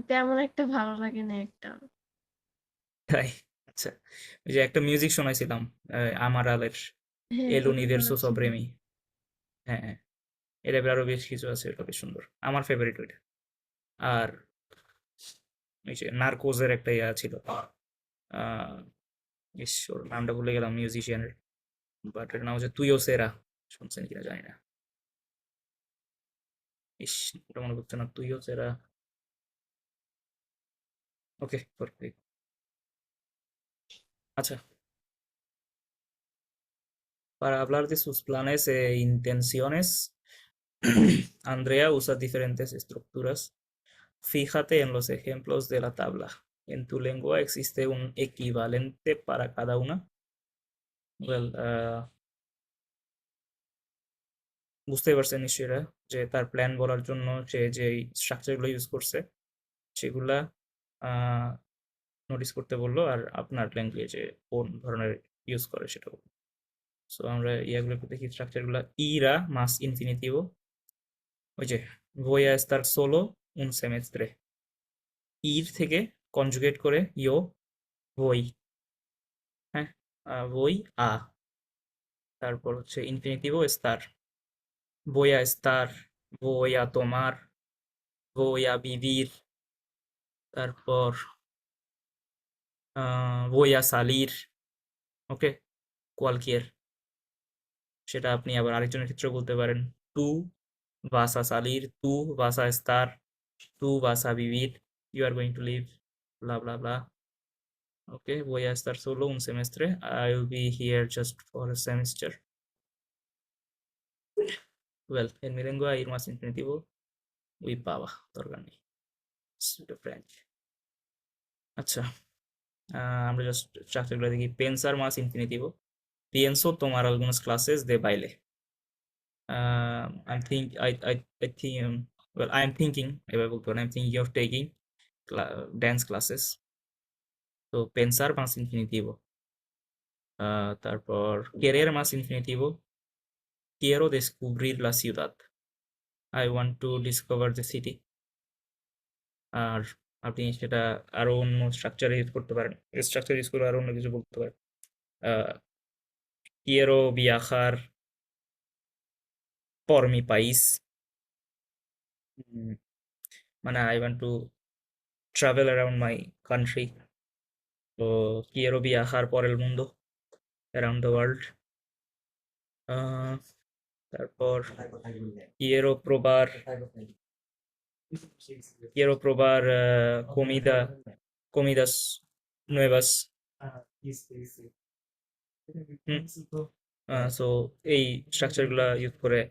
তেমন একটা ভালো লাগে না একটা। তাই? আচ্ছা, ওই যে একটা মিউজিক শোনাইছিলাম আমারালের হ্যাঁ, এল ওটা তো ইউনিভার্সো আছে। সব্রেমি। হ্যাঁ, হ্যাঁ, এই টাইপের আরো বেশ কিছু আছে, ওটা বেশ সুন্দর, আমার ফেভারিট ওইটা। আর এই যে নার্কোজের একটা ইয়া ছিল, আহ ইস, ওর নামটা ভুলে গেলাম মিউজিশিয়ানের, বাট এর নাম হচ্ছে তুইও সেরা, শুনছেন কিনা জানি না। ইস, ওটা মনে করছে না, তুইও সেরা। ওকে, পারফেক্ট। আচ্ছা, para hablar de sus planes e intenciones, Andrea usa diferentes estructuras. Fíjate en los ejemplos de la tabla. En tu lengua existe un equivalente para cada una. Well, বুঝতেই পারছেন নিশ্চয়ই যে তার প্ল্যান বলার জন্য সে যে স্ট্রাকচারগুলো ইউজ করছে সেগুলা নোটিস করতে বললো, আর আপনার ল্যাঙ্গুয়েজে কোন ধরনের ইউজ করে সেটা বললো। সো আমরা ইয়াগুলো একটু দেখি, স্ট্রাকচারগুলো। ইরা মাস ইনফিনিটিভো, ওই যে voy a estar solo un semestre, ইর থেকে কনজুগেট করে ইয়ো voy, হ্যাঁ, voy a, তারপর হচ্ছে ইনফিনিটিভো estar, voy a estar, voy a tomar, voy a vivir, তারপর voy a salir, okay, cualquier, সেটা আপনি আবার আরেকজনের ক্ষেত্রেও বলতে পারেন। tú vas a salir, tú vas a estar, tú vas a vivir, you are going to live, bla bla bla. Okay, voy a estar solo un semestre, I will be here just for a semester. Well, en mi lengua ir más infinitivo, uy pava, দরকার নেই, এটা French. আচ্ছা, আমরা just স্ট্রাকচারগুলো দেখি। pensar más infinitivo, pienso tomar algunas clases de baile. I think, well, I'm thinking, এবার বলতে পারেন, I'm thinking of taking dance classes. তো pensar más infinitivo. তারপর querer más infinitivo, quiero descubrir la ciudad, I want to discover the city. আর আপনি সেটা আরো অন্য স্ট্রাকচারে use করতে পারেন, স্ট্রাকচার ইউজ করে আরো অন্য কিছু বলতে পারেন। quiero viajar por mi país, মানে I want to travel around my country. তো quiero viajar por el mundo, around the world. তারপর quiero probar comidas nuevas. So এই স্ট্রাকচারগুলো ইউজ করে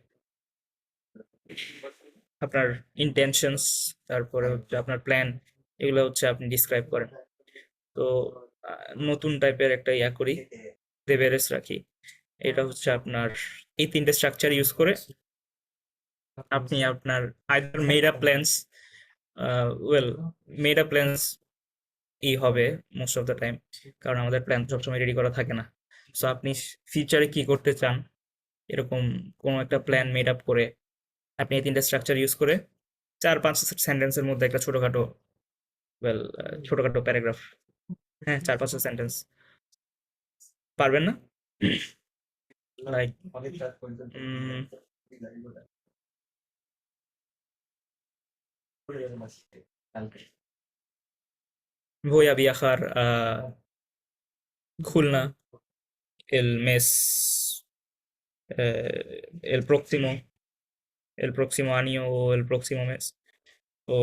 আপনার ইন্টেনশনস, তারপরে হচ্ছে আপনার প্ল্যান, এগুলো হচ্ছে আপনি ডিসক্রাইব করেন। তো নতুন টাইপের একটা ইয়া করি, দেবেরেস রাখি। এটা হচ্ছে আপনার এই তিনটে স্ট্রাকচার ইউজ করে আপনি আপনার either made up plans, well made up plans হবে মোস্ট অফ দ্য টাইম, কারণ আমাদের প্ল্যান সবসময় রেডি করা থাকে না। সো আপনি ফিউচারে কি করতে চান এরকম কোনো একটা প্ল্যান মেড আপ করে আপনি এই তিনটা স্ট্রাকচার ইউজ করে 4-5 সেন্টেন্সের মধ্যে একটা ছোটখাটো, ওয়েল ছোটখাটো প্যারাগ্রাফ, হ্যাঁ 4-5 সেন্টেন্স পারবেন না? Like voy a viajar a Khulna el mes, el próximo año o el próximo mes o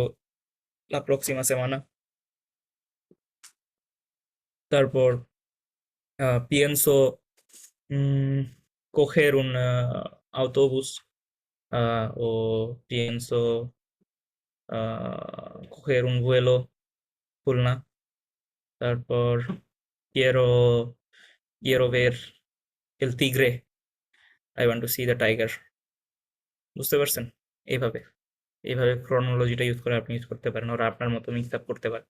la próxima semana. তারপর pienso coger un autobús, o pienso coger un vuelo Khulna. তারপর quiero ver el tigre, I want to see the tiger. বুঝতে পারছেন? এইভাবে এইভাবে ক্রনোলজিটা use করে আপনি use করতে পারেন, ওরা আপনার মতো মিক্স আপ করতে পারে।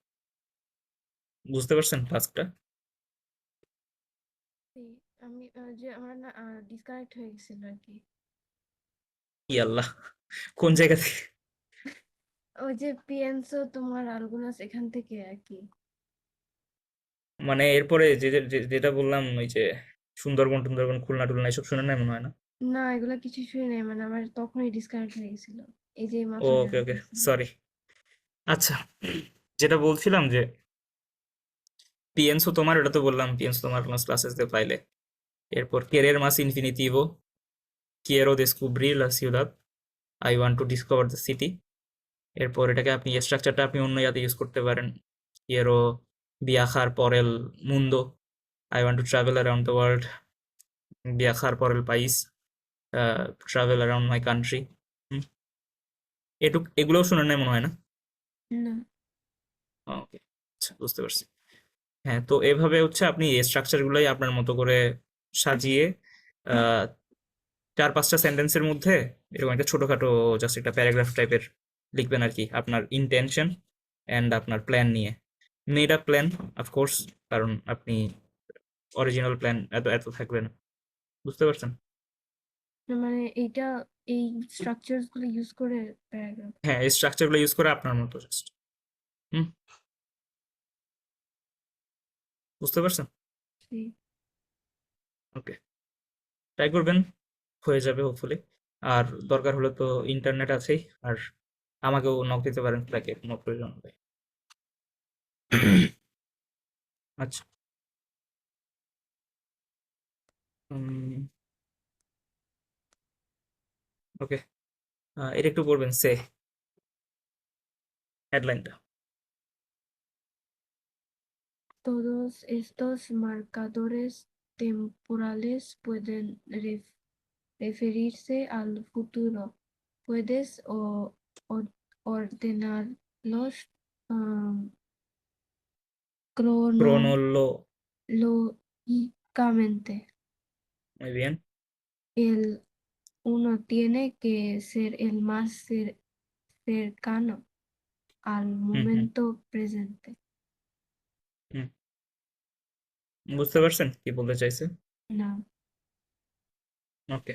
বুঝতে পারছেন টাস্কটা? আমি যে আমার না ডিসকানেক্ট হয়ে গেছিল আর কি। ই আল্লাহ, কোন জায়গা থেকে? ওই যে পিএনসো তোমার আলগুনাস এখান থেকে আর কি। মানে এরপরে যেটা বললাম, ওই যে সুন্দরবন টুন্দরবন খুলনা টুলনা এসব শুনে নাই মনে হয় না? না এগুলা কিছু শুনে নাই, মানে আমার তখনই ডিসকানেক্ট হয়ে গেছিল, এই যে মাত্র ওকে ওকে, সরি। আচ্ছা, যেটা বলছিলাম যে পিএনসো তোমার, এটা তো বললাম পিএনসো তোমার ক্লাসেস de পাইলে। এরপর querer más infinitivo, quiero descubrir la ciudad, I want to discover the city। এরপর এটাকে আপনি স্ট্রাকচারটা আপনি অন্য ইয়াতে ইউজ করতে পারেন, quiero viajar por el mundo, I want to travel around the world, viajar por el país, travel around my country। এগুলোও শুনে নাই মনে হয় না? না। ওকে, আচ্ছা বুঝতে পারছি। হ্যাঁ, তো এভাবে হচ্ছে আপনি এই স্ট্রাকচারগুলোই আপনার মতো করে সাজিয়ে 4-5টা সেন্টেন্সের মধ্যে এরকম একটা ছোটখাটো জাস্ট একটা প্যারাগ্রাফ টাইপের লিখবেন আর কি, আপনার ইন্টেনশন অ্যান্ড আপনার প্ল্যান নিয়ে। মেড আপ প্ল্যান অফকোর্স, কারণ আপনি অরিজিনাল প্ল্যান এত এত থাকবে না। বুঝতে পারছেন? না, মানে এইটা এই স্ট্রাকচারস গুলো ইউজ করে প্যারাগ্রাফ। হ্যাঁ, এই স্ট্রাকচারগুলো ইউজ করে আপনার মতো জাস্ট। হুম, বুঝতে পারছেন? ওকে, ট্রাই করবেন, হয়ে যাবে হোপফুলি। আর দরকার হলে তো ইন্টারনেট আছেই, আর আমাকেও নক দিতে পারেন তাকে কোনো প্রয়োজন হলে। আচ্ছা, ওকে, এটা একটু পড়বেন সে হেডলাইনটা। Todos estos marcadores temporales pueden referirse al futuro. Puedes ordenarlos ক্রোনোলো, cronológicamente. muy bien। El uno tiene que ser el más cercano al হুম হুম momento presente. হুম, বুঝতে পারছেন কি বলতে চাইছে? না। ওকে,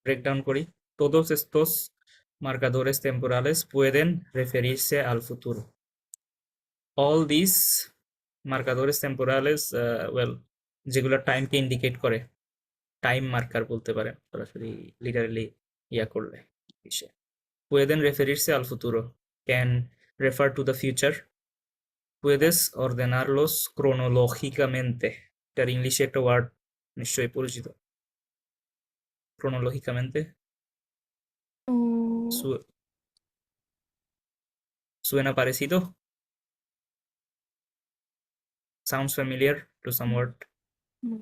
ব্রেকডাউন করি। todos estos marcadores temporales pueden referirse al futuro. all these marcadores temporales, well, যেগুলো টাইমকে indicate করে, time marker বলতে পারেন সরাসরি, লিটারালি ইয়া করলে ইসে। pueden referirse al futuro, can refer to the future, puedes ordenarlos cronológicamente, এটার ইংলিশে একটা ওয়ার্ড নিশ্চয়ই পরিচিত, cronológicamente। Oh, Suena parecido? Sounds familiar to some word? no.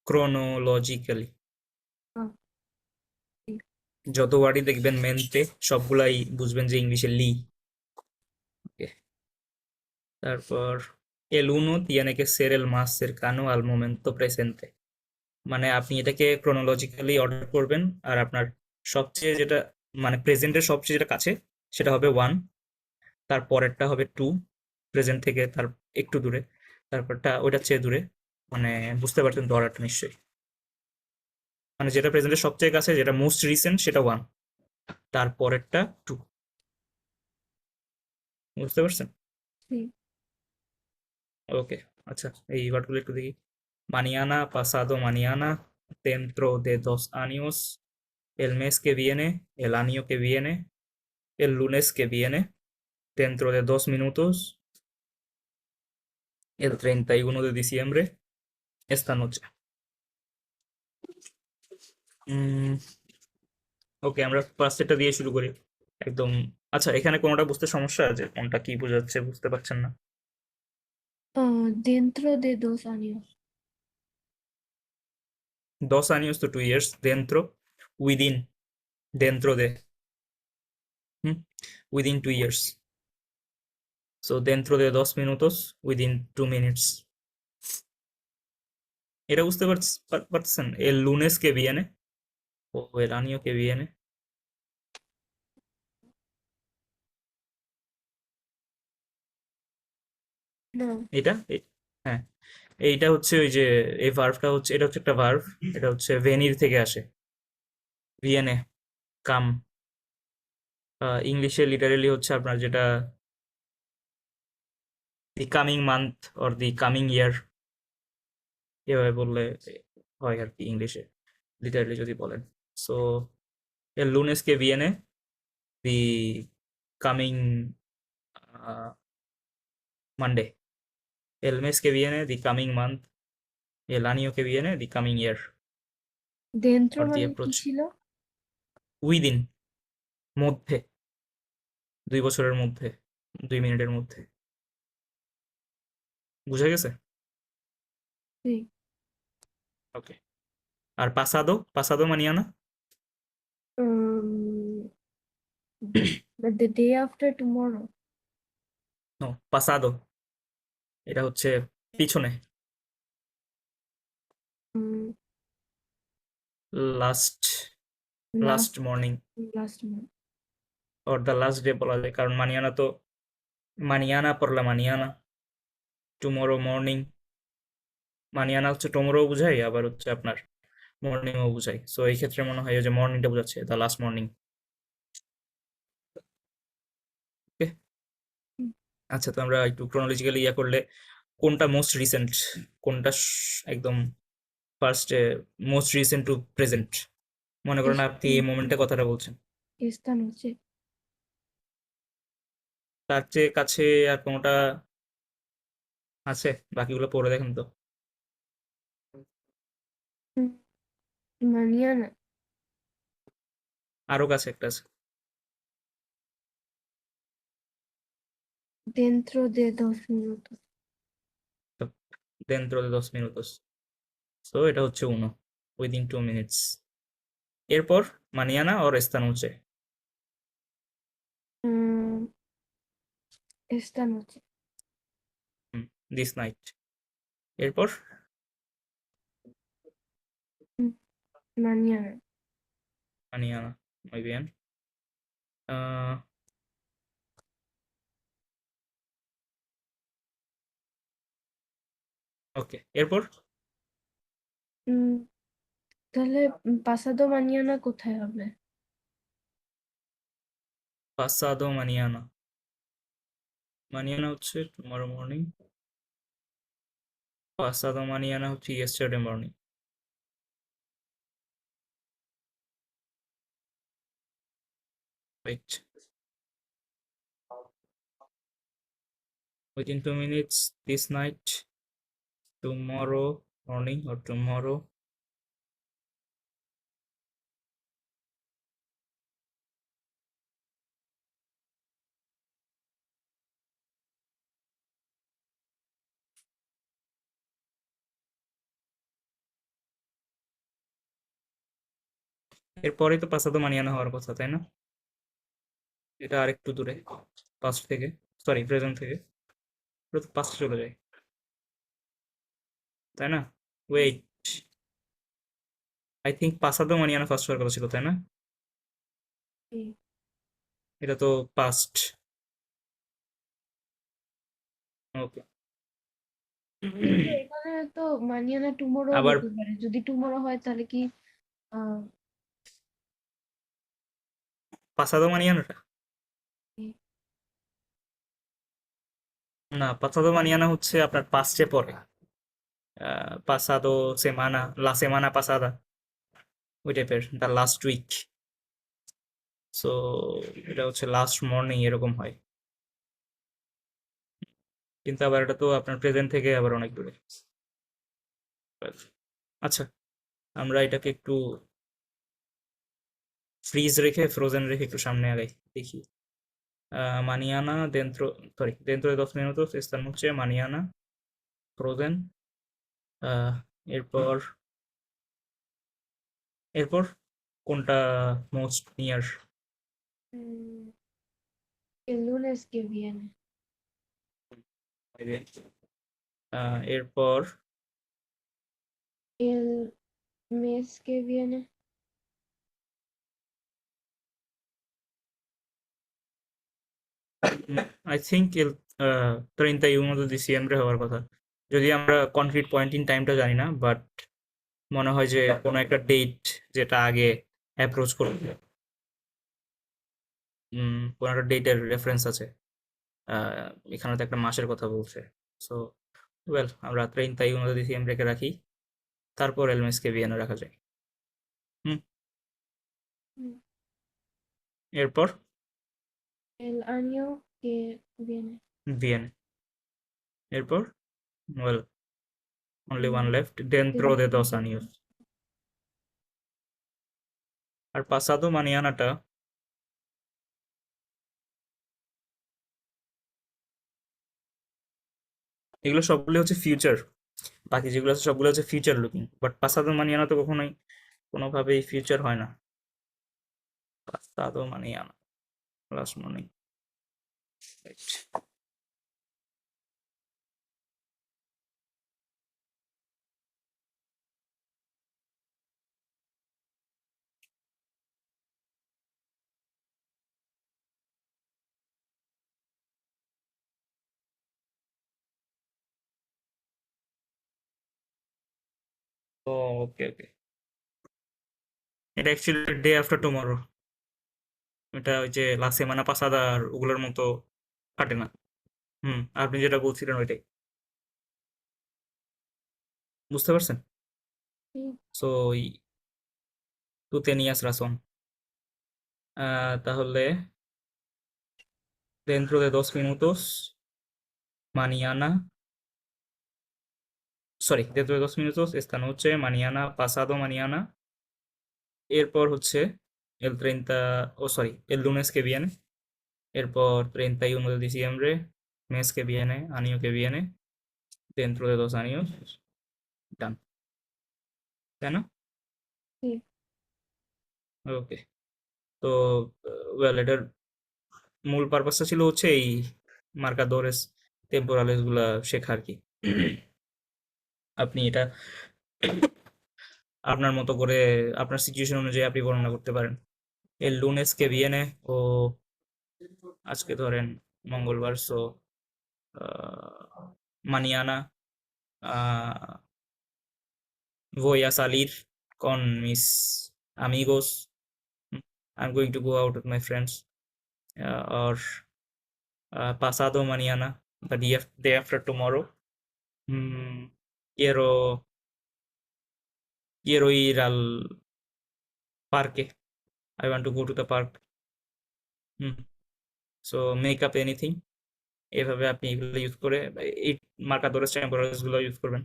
Chronologically. Ah, sí. যত ওয়ার্ডই দেখবেন মেনতে সবগুলাই বুঝবেন যে ইংলিশে লি। ওকে, তারপর el uno tiene que ser el más cercano al momento presente, মানে আপনি এটাকে ক্রোনোলজিক্যালি অর্ডার করবেন, আর আপনার সবচেয়ে যেটা মানে প্রেজেন্টের সবচেয়ে যেটা কাছে সেটা হবে 1, তার পরেরটা হবে 2, প্রেজেন্ট থেকে তার একটু দূরে, তারপরটা ওইটার চেয়ে দূরে। মানে বুঝতে পারছেন তো অর্ডারটা নিশ্চয়ই। মানে যেটা প্রেজেন্টের সবচেয়ে কাছে, যেটা মোস্ট রিসেন্ট, সেটা 1, তার পরেরটা 2। বুঝতে পারছেন? হুম। ওকে, আচ্ছা এই ওয়ার্ডগুলো একটু দেখি। mañana, pasado mañana, dentro de 2 años, el mes que viene, el año que viene, el lunes que viene, dentro de 2 minutos, el 31 de diciembre, esta noche. ওকে, আমরা ফার্স্ট এটা দিয়ে শুরু করি একদম। আচ্ছা, এখানে কোনোটা বুঝতে সমস্যা আছে? কোনটা কি বোঝাচ্ছে বুঝতে পারছেন না? Dentro de 2 años. 2 años তো 2 years, dentro, within, dentro de, within 2 years. So dentro de 2 minutos, within 2 minutes. এটা বুঝতে পারছেন? el lunes que viene o el año que viene, No. এটা হ্যাঁ, এইটা হচ্ছে ওই যে এই ভার্বটা হচ্ছে, এটা হচ্ছে একটা ভার্ব, এটা হচ্ছে ভেনির থেকে আসে, ভিয়েনে, কাম। ইংলিশে লিটারেলি হচ্ছে আপনার যেটা the coming month or the coming ইয়ার, এভাবে বললে হয় আর কি ইংলিশে, লিটারেলি যদি বলেন। So el lunes que viene, the coming Monday, el mes que viene, the coming month, el año que viene, the coming year, Dentro or the মানে কি approach, ছিল? within, মধ্যে, 2 বছরের মধ্যে, 2 মিনিটের মধ্যে। বুঝা গেছে? Sí. ওকে, আর পাসাদো মানিয়ানা, Um, but the day after tomorrow. নো, পাসাদো এটা হচ্ছে পিছনে, Um, last, last last morning last month. Or the last day বলা যায়, কারণ মানিয়ানা তো মানিয়ানা পর লা মানিয়ানা, টুমরো মর্নিং, মানিয়ানা হচ্ছে টুমরো বুঝাই, আবার হচ্ছে আপনার মর্নিংও বুঝাই। সো এই ক্ষেত্রে মনে হয় যে মর্নিংটা বোঝাচ্ছে, দ্য লাস্ট মর্নিং। ওকে, হুম। আচ্ছা, তো আমরা একটু ক্রোনোলজিক্যালি ইয়া করলে কোনটা মোস্ট রিসেন্ট, কোনটা একদম ফার্স্টে, মোস্ট রিসেন্ট টু প্রেজেন্ট। মনে করেন আপনি এই মোমেন্টে কথাটা বলছেন, Esta noche. তার চেয়ে কাছে আর কোনোটা আছে? বাকিগুলো পড়ে দেখেন তো। Mm, Mañana. আরো কাছে একটা আছে, Dentro de 2 minutos. dentro de 2 minutos। So এটা হচ্ছে 1, উইদিন 2 মিনিটস। এরপর মানিয়ানা অর esta noche, Mm, esta noche. This night. এরপর Mm, Mañana. mañana, muy bien। Ah, okay, এরপর Mm, তাহলে pasado mañana কোথায় হবে? pasado mañana, mañana হচ্ছে tomorrow morning, pasado mañana হচ্ছে yesterday morning। wait, within 2 minutes, this night, tomorrow morning or tomorrow, এরপরেই তো পাসাদো মানিয়ানা হওয়ার কথা, তাই না? এটা আর একটু দূরে, পাস্ট থেকে, সরি প্রেজেন্ট থেকে, এটা তো পাস্ট চলে যায়, তাই না? ওয়েট, আই থিঙ্ক পাসাদো মানিয়ানা ফার্স্ট হওয়ার কথা ছিল, তাই না? হুম। এটা তো পাস্ট। ওকে। কিন্তু এখানে তো মানিয়ানা টুমোরো আবার হতে পারে, যদি টুমোরো হয় তাহলে কি আহ, পাসাদো মানিয়ানাটা, কি? না পাসাদো মানিয়ানা হচ্ছে আপনার পাস্টে পড়ে। পাসাদো সেমানা, লা সেমানা পাসাদা, ওই টাইপের, দ্য লাস্ট উইক। সো এটা হচ্ছে লাস্ট মর্নিং, এরকম হয়। কিন্তু আবার এটা তো আপনার প্রেজেন্ট থেকে আবার অনেক দূরে। আচ্ছা, আমরা এটাকে একটু ফ্রোজেন রেখে একটু সামনে আগাই, দেখি। মানিয়ানা dentro, sorry, dentro de 2 minutos esta noche, mañana, frozen. এরপর এরপর কোনটা মোস্ট নিয়ার? উম, el lunes que viene, এরপর el mes que viene, I think 31 de diciembre হওয়ার কথা, যদি আমরা কনক্রিট পয়েন্ট ইন টাইমটা জানি না, বাট মনে হয় যে কোনো একটা ডেট যেটা আগে অ্যাপ্রোচ করবে, কোনো একটা ডেটের রেফারেন্স আছে। এখানে তো একটা মাসের কথা বলছে। সো ওয়েল, আমরা 31 de diciembre কে রাখি, তারপর এল মেসকে ভিয়েনা রাখা যায়। হুম, mm, এরপর el año que viene, ভিয়েন, এরপর well only one mm, left, ডেন্ট্রো dentro দে de 2 dos años। años. আর পাসাদো মানিয়ানাটা এগুলো সবগুলো হচ্ছে ফিউচার, বাকি যেগুলো আছে সবগুলো হচ্ছে ফিউচার লুকিং, বাট পাসাদো মানিয়ানা তো কখনোই কোনোভাবেই ফিউচার হয় না। পাসাদো মানিয়ানা, লাস্ট মর্নিং, ওকে ওকে, এটা অ্যাকচুয়ালি ডে আফটার টুমরো। এটা ওই যে লা সেমানা পাসাদা আর ওগুলোর মতো কাটে না। আপনি যেটা বলছিলেন ওইটাই, বুঝতে পারছেন? Sí, সো তু তেনিয়াস রাসন। তাহলে dentro de 2 minutos, mañana, sorry, dentro de 2 minutos, esta noche, mañana, pasado mañana, এরপর হচ্ছে el 30, ও sorry, el lunes que viene, এরপর 31 de diciembre, mes que viene, año que viene, dentro de 2 años, ডান, তাই না? sí, ওকে। তো well, এটার মূল পারপাসটা ছিল হচ্ছে এই মার্কাদোরেস টেম্পোরালেস গুলা শেখা আর কি। আপনি এটা আপনার মতো করে আপনার সিচুয়েশন অনুযায়ী আপনি বর্ণনা করতে পারেন। এর লুনেস কে ভিয়েনে, ও আজকে ধরেন মঙ্গলবার, so মানিয়ানা voy a salir con mis amigos, I'm going to go out with my friends, or pasado mañana, the day after tomorrow, mm, quiero quiero ir al parque, I want to go to the park, so make up anything, এভাবে আপনি এগুলো use করে এই মার্কাদোরেস টেম্পোরালস গুলো use করবেন।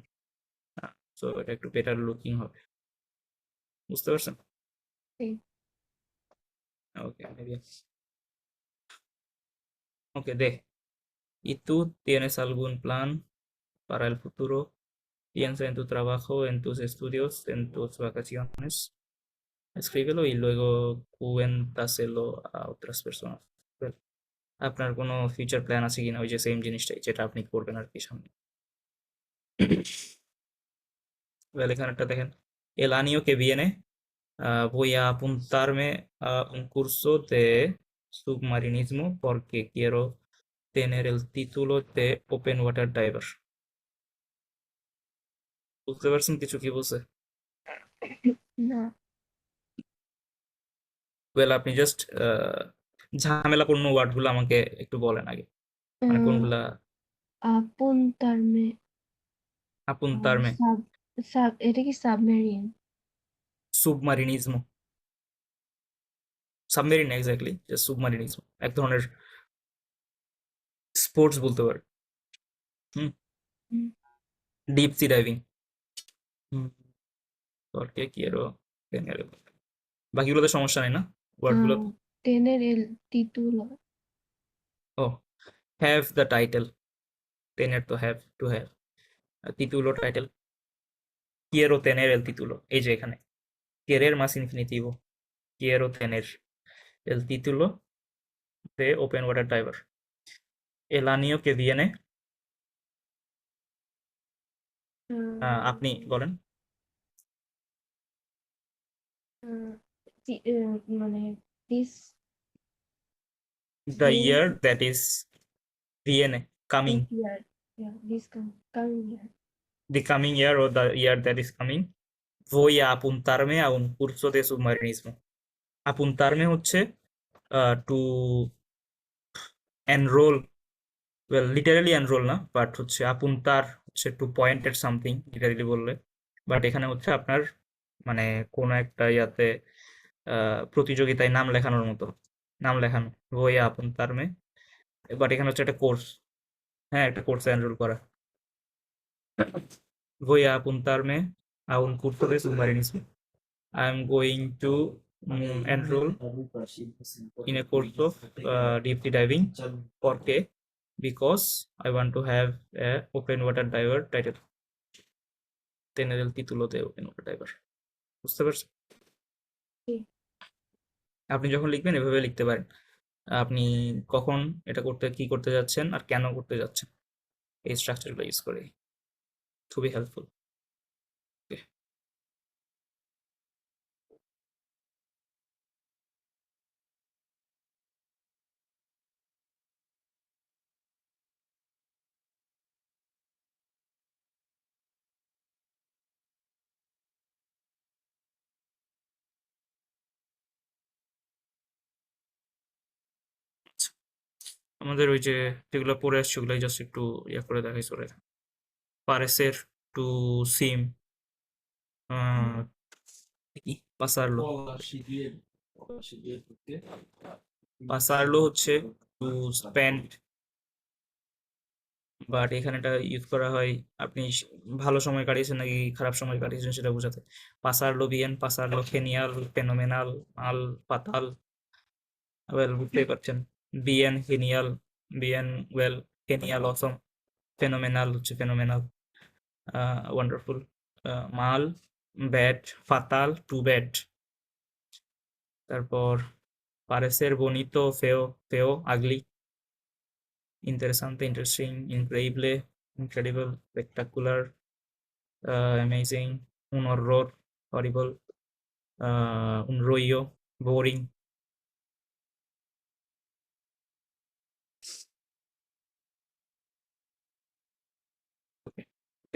So এটা একটু better looking হবে, বুঝতে পারছেন? sí. Okay, okay, they, ¿y tú tienes algún plan para el futuro? Piensa en tu trabajo, en tus estudios, en tus vacaciones. escríbelo y luego cuéntaselo a otras personas. Well, আপনার কোনো future plan আছে কিনা ওই যে same জিনিসটাই যেটা আপনি করবেন আর কি সামনে। Well, এখানে একটা দেখেন el año que viene voy a apuntarme a un curso de submarinismo porque quiero tener el título de Open Water Diver. বুঝতে পারছেন কিছু কি বলছে? না। ওয়েল আপনি জাস্ট ঝামেলাপূর্ণ ওয়ার্ডগুলো আমাকে একটু বলেন আগে, মানে আহ, কোনগুলা apuntarme apuntarme, এটা কি submarine? submarinismo, submarine exactly, just submarinismo এক ধরনের স্পোর্টস বলতে পারে। হুম, হুম। Deep sea diving. হুম, porque quiero tener বাকিগুলোতে সমস্যা নেই না ওয়ার্ডগুলো? tener el título ও have the title, tener to have to have, título title, quiero tener el título, এই যে এখানে querer más infinitivo, quiero tener el título de Open Water Diver. El año que viene, আপনি বলেন। মানে this The year year that is viene, coming, this year this coming year the coming year or the year that is coming, voy a apuntarme a un curso de submarinismo. Apuntarme হচ্ছে to enroll, well literally enroll না, but হচ্ছে apuntar হচ্ছে to point at something literally বললে, but এখানে হচ্ছে আপনার মানে কোনো একটা ইয়াতে প্রতিযোগিতায় নাম লেখানোর মতো, নাম লেখানো, voy a apuntarme, বাট এখানে হচ্ছে একটা কোর্স, হ্যাঁ একটা কোর্সে এনরোল করা। Voy a apuntarme a un curso de submarinismo. I'm going to enroll in a course of deep sea diving. ¿Por qué? Because I want to have a open water diver title. Tener el título de open water diver. বুঝতে পারছেন? হুম। আপনি যখন লিখবেন এভাবে লিখতে পারেন, আপনি কখন এটা করতে কি করতে যাচ্ছেন আর কেন করতে যাচ্ছেন, এই স্ট্রাকচারগুলো ইউজ করে, খুবই হেল্পফুল। আমাদের ওই যে যেগুলো পড়ে আসছে ওগুলো জাস্ট একটু ইয়া করে দেখাই চলে, parecer to seem, কি pasarlo, pasarlo হচ্ছে to spend, বাট এখানে এটা ইউজ করা হয় আপনি ভালো সময় কাটিয়েছেন নাকি খারাপ সময় কাটিয়েছেন সেটা বোঝাতে। pasarlo bien, pasarlo genial, fenomenal, mal, fatal, well বুঝতেই পারছেন। bien genial, bien well, genial awesome, phenomenal হচ্ছে phenomenal, ওয়ান্ডারফুল, মাল ব্যাড, ফাতাল টু ব্যাড, তারপর parecer bonito, feo, feo, ugly, interesante, interesting, increíble, incredible, spectacular, amazing, un horror, horrible, un rollo, boring.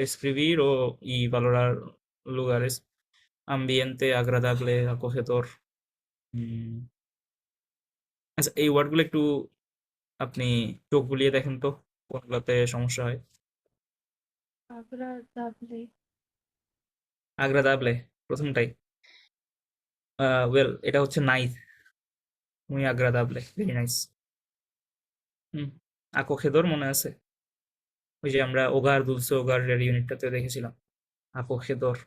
Escribir y valorar lugares, ambiente agradable, acogedor. আচ্ছা এই ওয়ার্ডগুলো একটু আপনি চোখ বুলিয়ে দেখেন তো কোনগুলোতে সমস্যা হয়। agradable agradable প্রথমটাই, ওয়েল এটা হচ্ছে nice, muy agradable, very nice. হুম, acogedor মনে আছে ওই যে আমরা ওগার দুলসে ওগার ইউনিটটাতে দেখেছিলাম, acogedor।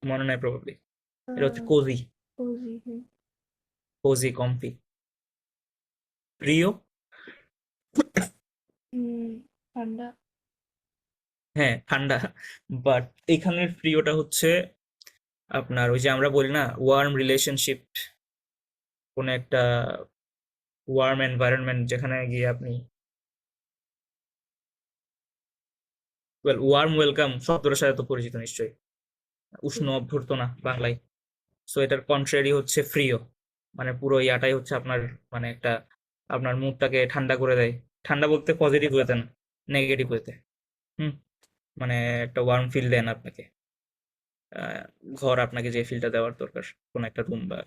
মনে নাই প্রবাবলি, এটা হচ্ছে কোজি, cozy কোজি কমফি। প্রিয়, ঠান্ডা হ্যাঁ ঠান্ডা, বাট এখানের ফ্রিওটা হচ্ছে আপনার ওই যে আমরা বলি না ওয়ার্ম রিলেশনশিপ, কোনো একটা ওয়ার্ম এনভায়রনমেন্ট যেখানে গিয়ে আপনি ওয়ার্ম ওয়েলকাম শব্দটার সাথে তো পরিচিত নিশ্চয়ই, উষ্ণ হুম, অভ্যর্থনা বাংলায়। সো এটার কন্ট্রারি হচ্ছে ফ্রিও, মানে পুরো ইয়াটাই হচ্ছে আপনার মানে একটা আপনার মুডটাকে ঠান্ডা করে দেয়। ঠান্ডা বলতে পজিটিভ ওয়েতে না, নেগেটিভ ওয়েতে। হুম, মানে একটা ওয়ার্ম ফিল দেন আপনাকে। আহ, ঘর আপনাকে যে ফিলটা দেওয়ার দরকার, কোন একটা রুম বা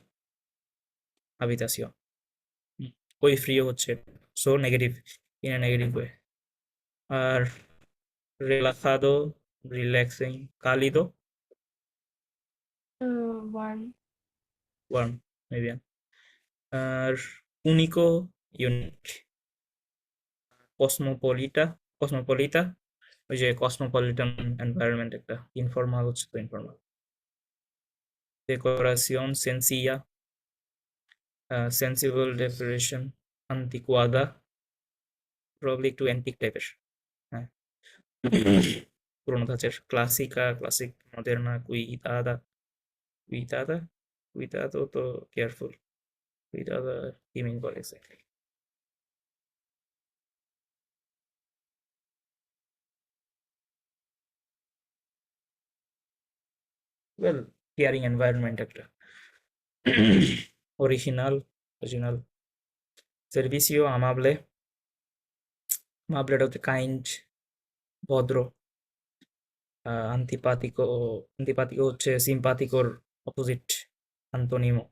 হাবিতাসিও, ওই ফ্রিও হচ্ছে so negative, in a negative way. আর রিলাক্সাদো, relaxing, cálido, warm. warm, muy bien. আর único, ইউনিক, কসমোপলিটা, কসমোপলিটা ওই যে কসমোপলিটন এনভায়রনমেন্ট একটা, ইনফর্মাল হচ্ছে তো ইনফর্মাল। ডেকোরেশন সেন্সিয়া, সেন্সিবল ডেকোরেশন, আন্তিকুয়াদা, প্রবলি একটু অ্যান্টিক টাইপের। হ্যাঁ, পুরোনো ধাঁচের। ক্লাসিকা, ক্লাসিক, মডেরনা, কুইদাদা, কুইদাদা, কুইদাদো তো কেয়ারফুল, কুইদাদা কি মিন করে এক্স্যাক্টলি? ওয়েল, কেয়ারিং এনভায়রনমেন্ট একটা। Original, original. সার্ভিসিও আমাবলে, আমাবলেটা হচ্ছে কাইন্ড, ভদ্র। আন্তিপাতিকো, আন্তিপাতিকো হচ্ছে সিম্পাতিকোর অপোজিট, আন্তোনিমো।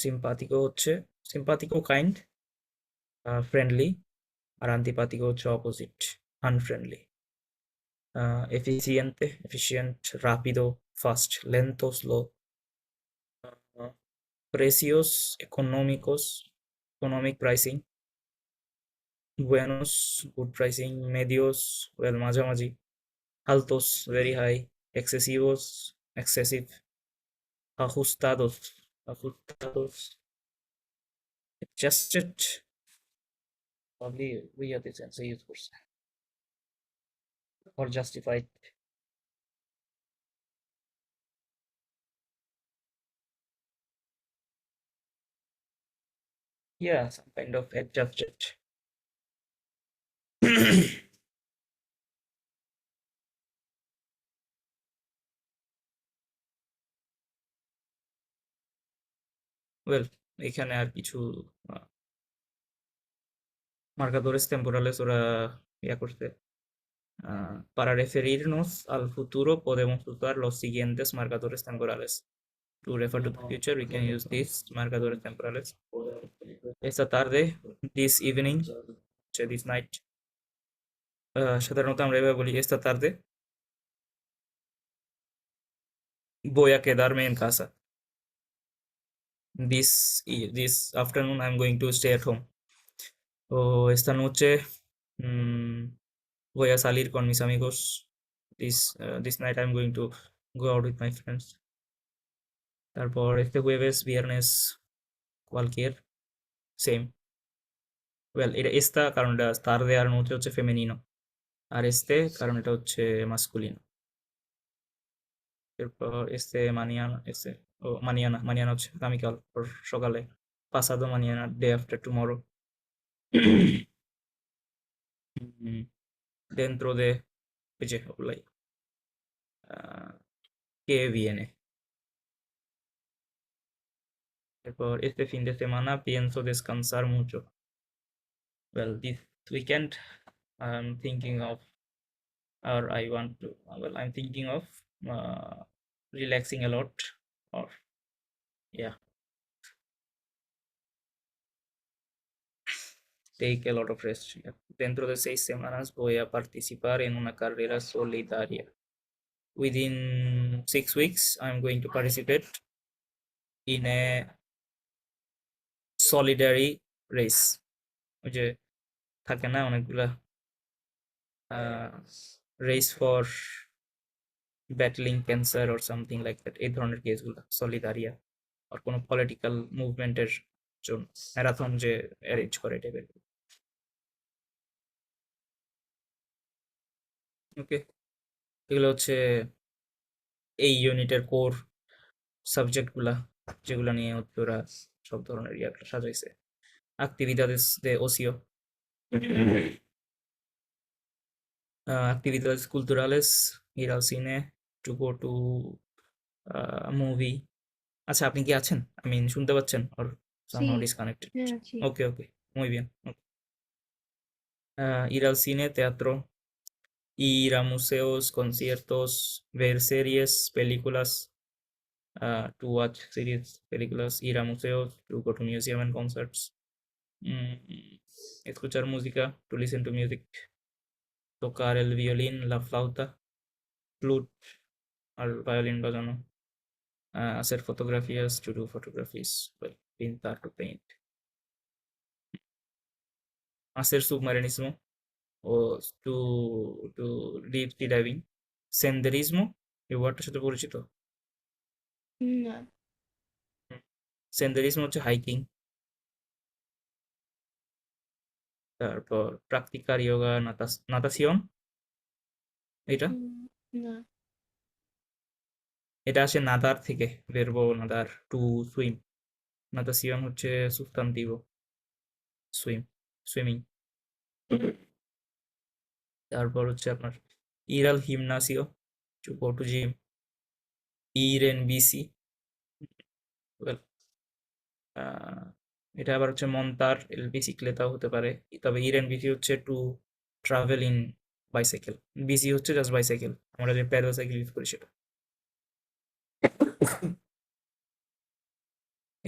সিম্পাতিকো হচ্ছে, সিম্পাতিকো কাইন্ড, ফ্রেন্ডলি, আর আন্তিপাতিকো হচ্ছে অপোজিট, আনফ্রেন্ডলি। এফিসিয়েন্তে, এফিসিয়েন্ট, রাপিদো, ফাস্ট, লেন্তো, স্লো। প্রেসিওস, ইকোনমিকোস, ইকোনমিক প্রাইসিং। বুয়েনোস, গুড প্রাইসিং। মেডিওস, ওয়েল মাঝামাঝি। আলতোস, ভেরি হাই। এক্সেসিভোস, এক্সেসিভ। আজুস্তাদোস, আজুস্তাদোস, adjusted, probably ইয়াতে সেন্সে ইউজ করছে, or justified. Yeah, some kind of adjusted. Well, এখানে আর কিছু মার্কাদোরেস টেম্পোরালেস ওরা ইয়া করছে। Para referirnos al futuro podemos usar los siguientes marcadores temporales. To refer to the future, we can use these marcadores temporales. Esta tarde, this evening, this night. সাধারণত আমরা এভাবে বলি, esta tarde voy a quedarme en casa. This afternoon I'm going to stay at home. O esta noche voy a salir con mis amigos. This night I'm going to go out with my friends. তারপর este jueves, viernes, cualquier, same. Well, এটা esta কারণ এটা tarde আর noche হচ্ছে femenino, আর este কারণ এটা হচ্ছে masculino. এরপর este mañana, este mañana, mañana হচ্ছে আগামীকাল, or সকালে। pasado mañana, day after tomorrow. Dentro de, এই যে ওগুলাই, que viene. এরপর este fin de semana pienso descansar mucho. Well, this weekend I'm thinking of, or I want to, well, I'm thinking of relaxing a lot, or yeah, take a lot of rest. Yeah. Dentro de 6 semanas voy a participar en una carrera solidaria. Within 6 weeks, I'm going to participate in a solidary race. ওই যে থাকে না অনেকগুলা race for battling cancer or something like that, এই ধরনের কেসগুলো সলিদারিয়া, আর কোনো political মুভমেন্টের জন্য ম্যারাথন যে অ্যারেঞ্জ করে টাইপের। ওকে, এগুলো হচ্ছে এই ইউনিটের কোর সাবজেক্টগুলা, যেগুলা নিয়ে হচ্ছে ওরা সব ধরনের ইয়াটা সাজাইছে। actividades de ocio, actividades culturales, ir al cine, to go to movie. আচ্ছা, আপনি কি আছেন? I mean, শুনতে পাচ্ছেন? Or somehow Sí, disconnected? হ্যাঁ আছি। Okay, okay, muy bien. Okay. Ir al cine, teatro, ir a museos, conciertos, ver series, películas, to watch series, películas, ir a museos, to go to museum and concerts, escuchar música, to listen to music, tocar el violín, la flauta, flute R violin বাজানো, hacer fotografías, to do photographies, well, pintar, to paint, hacer submarinismo O to deep sea diving, senderismo, এই ওয়ার্ডটার সাথে পরিচিত? না। সেন্ডারিজম হচ্ছে hiking. তারপর প্রাকটিকার yoga, নাতাসিয়ন, এটা না। এটা আসে নাদার থেকে, verbo nadar, টু সুইম। নাতাসিয়ন হচ্ছে সুস্তান্তিvo, সুইম, সুইমিং। তারপর হচ্ছে আপনার ir al gimnasio, to go to gym, ir en bici, well, এটা আবার হচ্ছে montar el bicicletaও হতে পারে, তবে ir en bici হচ্ছে টু ট্রাভেল ইন বাইসাইকেল, বিসি হচ্ছে জাস্ট বাইসাইকেল, আমরা যে প্যাডেল সাইকেল ইউজ করি সেটা।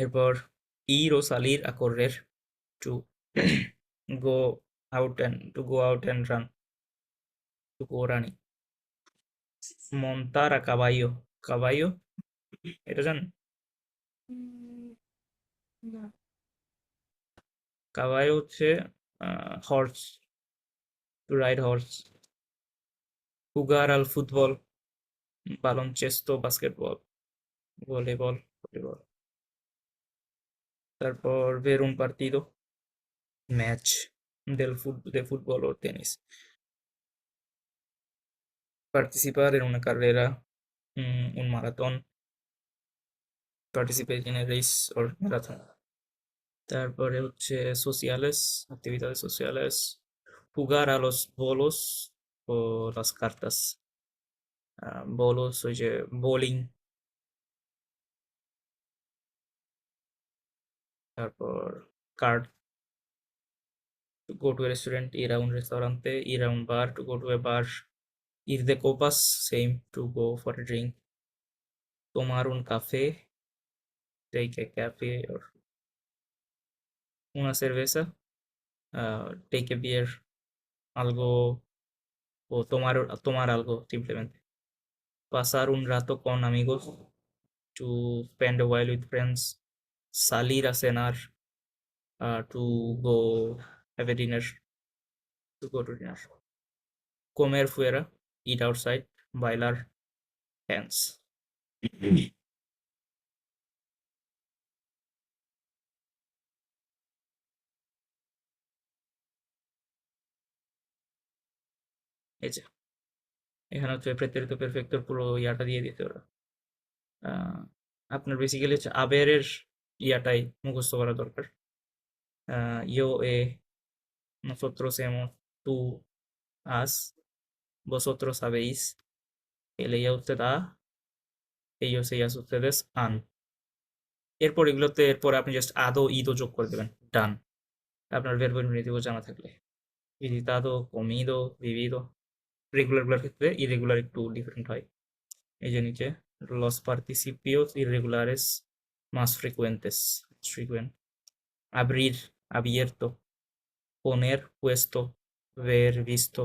এরপর ir o salir a correr, to go go out and run, to go running. montar a caballo, caballo এটা জানেন? না। caballo হচ্ছে horse, to ride horse. jugar al fútbol, baloncesto, basketball, voleibol, volleyball. তারপর ver un partido, match de fútbol o tenis. participar en una carrera, un maratón, participate in a race or marathon. তারপরে হচ্ছে sociales, actividades sociales, jugar a los bolos o las cartas. bolos ওই যে bowling. তারপর card, to go to a restaurant, ir a un restaurante, ir a un bar, to go to a bar, ir de copas, same, to go for a drink, tomar un café, take a cafe or una cerveza, take a beer, algo o tomar algo simplemente. Pasar un rato con amigos, to spend a while with friends, salir a cenar, to go have a dinner, to go to dinner, comer fuera, eat outside, bailar, dance. এই যে এখানে হচ্ছে প্রেতেরিত পেরফেক্টর পুরো ইয়াটা দিয়ে দিতে ওরা। আপনার বেসিক্যালি হচ্ছে আবেরের ইয়াটাই মুখস্থ করা দরকার। yo, nosotros hemos, tú, has, vosotros habéis, él, ella, usted ha, ellos, ellas, ustedes han। এরপর এগুলোতে এরপর আপনি জাস্ট আদো ইদো যোগ করে দেবেন, ডান। আপনার ভার্ব ইনফিনিটিভ জানা থাকলে, visitado, comido, vivido। রেগুলার ক্ষেত্রে ইরেগুলার একটু ডিফারেন্ট হয়। এই যে নিচে los participios irregulares más frecuentes, frequent, abrir, abierto, poner, puesto, ver, visto,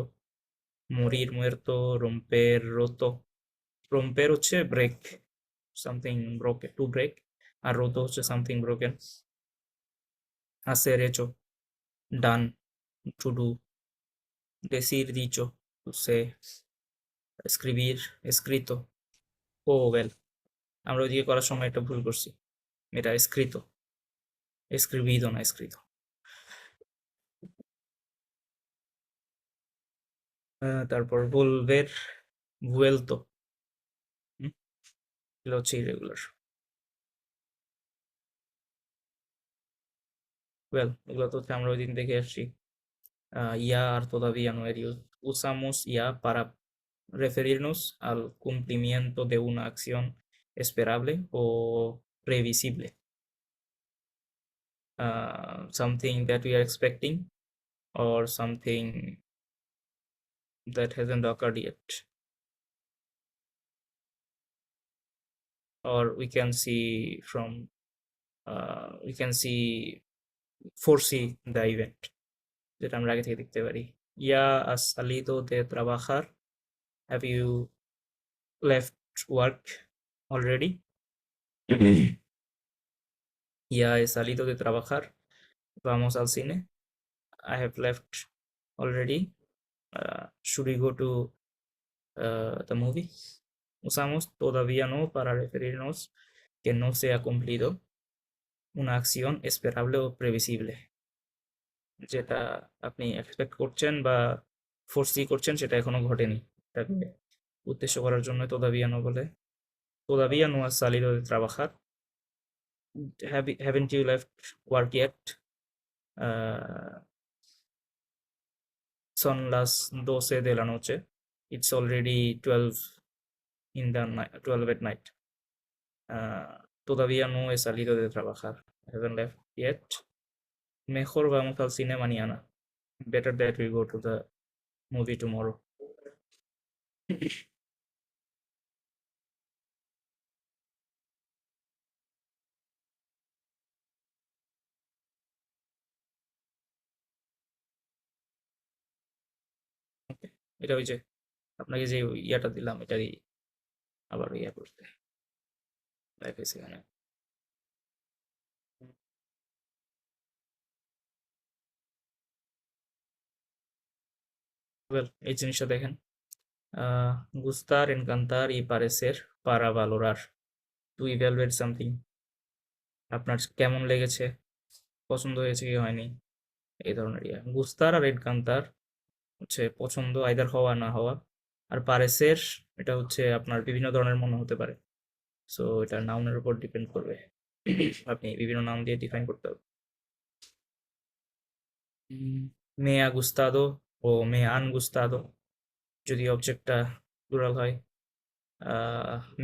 morir, muerto, romper, roto। romper হচ্ছে break, something broken, to break, আর roto হচ্ছে something broken। hacer, hecho, done, to do, decir, dicho, to say, escribir, escrito। ও well, আমরা ওইদিকে করার সময় একটা ভুল করছি, এটা escrito, escribido না escrito। তারপর volver vuelto এগুলো হচ্ছে ইরেগুলার। ওয়েল এগুলো তো হচ্ছে আমরা ওই দিন দেখে আসছি। Ya R todavía no usamos ya para referirnos al cumplimiento de una acción esperable o previsible. Something that we are expecting or something that hasn't occurred yet. Or we can see foresee the event যেটা আমরা আগে থেকে দেখতে পারি। Ya has salido de trabajar? Have you left work already? Ya he salido de trabajar. Vamos al cine. I have left already. Should we go to the movie? Usamos todavía no para referirnos que no se ha cumplido una acción esperable o previsible. যেটা আপনি expect করছেন বা foresee করছেন সেটা এখনো ঘটেনি। এটাকে উদ্দেশ্য করার জন্য todavía no বলে। Todavía no has salido de trabajar. Haven't you left work yet? Son las 12 de la noche. It's already 12 in the night, 12 at night. Todavía no he salido de trabajar. I haven't left yet. Mejor vamos al cine mañana. Better that we go to the movie tomorrow. Okay. এটা ওই যে আপনাকে যে ইয়াটা দিলাম এটারই আবার ইয়া করতে দেখাইছি এখানে। Well, এই জিনিসটা দেখেন, gustar, encantar y parecer para valorar. To evaluate something. আপনার কেমন লেগেছে, পছন্দ হয়েছে কি হয়নি, এই ধরনের ইয়া। গুস্তার আর এনকান্তার হচ্ছে পছন্দ, আইদার হওয়া না হওয়া। আর পারেসের এটা হচ্ছে আপনার বিভিন্ন ধরনের মনে হতে পারে। সো এটা নাউনের উপর ডিপেন্ড করবে। আপনি বিভিন্ন নাম দিয়ে ডিফাইন করতে হবে। মে আ গুস্তাদো ও মে আন গুস্তাদো যদি অবজেক্টটা প্লুরাল হয়।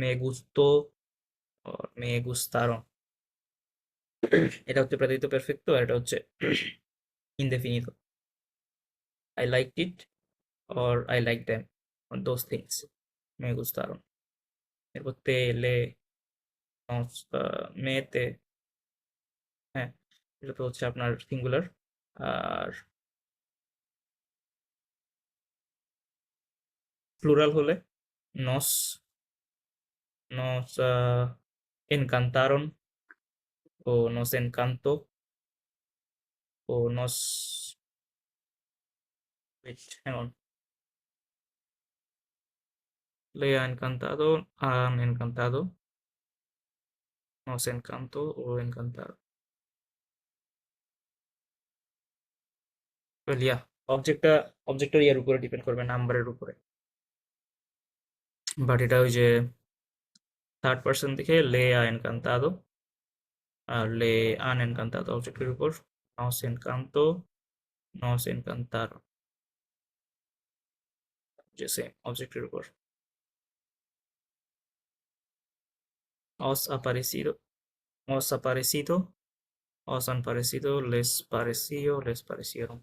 মে গুস্তো মে গুস্তারন এটা হচ্ছে প্রেদিত পারফেক্টো, আর এটা হচ্ছে ইনডেফিনিতো। I liked it or I like them or those things. Me gustaron. এরপর তে লে মেতে, হ্যাঁ এটা তো হচ্ছে আপনার সিঙ্গুলার। আর প্লুরাল হলে নস নস encantaron O nos encantó O nos wait, hang on. Le ha encantado, han encantado, nos encantó o encantado. Well, yeah, অবজেক্টটা ইয়ার উপরে ডিপেন্ড করবে, নাম্বারের উপরে। বাট এটা ওই যে থার্ড পার্সন দেখে লে আ এনকান্তাদো আর লে আন এনকান্তাদো অবজেক্টের উপর, nos encantó, nos encantaron, যে সেম অবজেক্টের উপর। os ha parecido, os ha parecido, os han parecido, les pareció, les parecieron.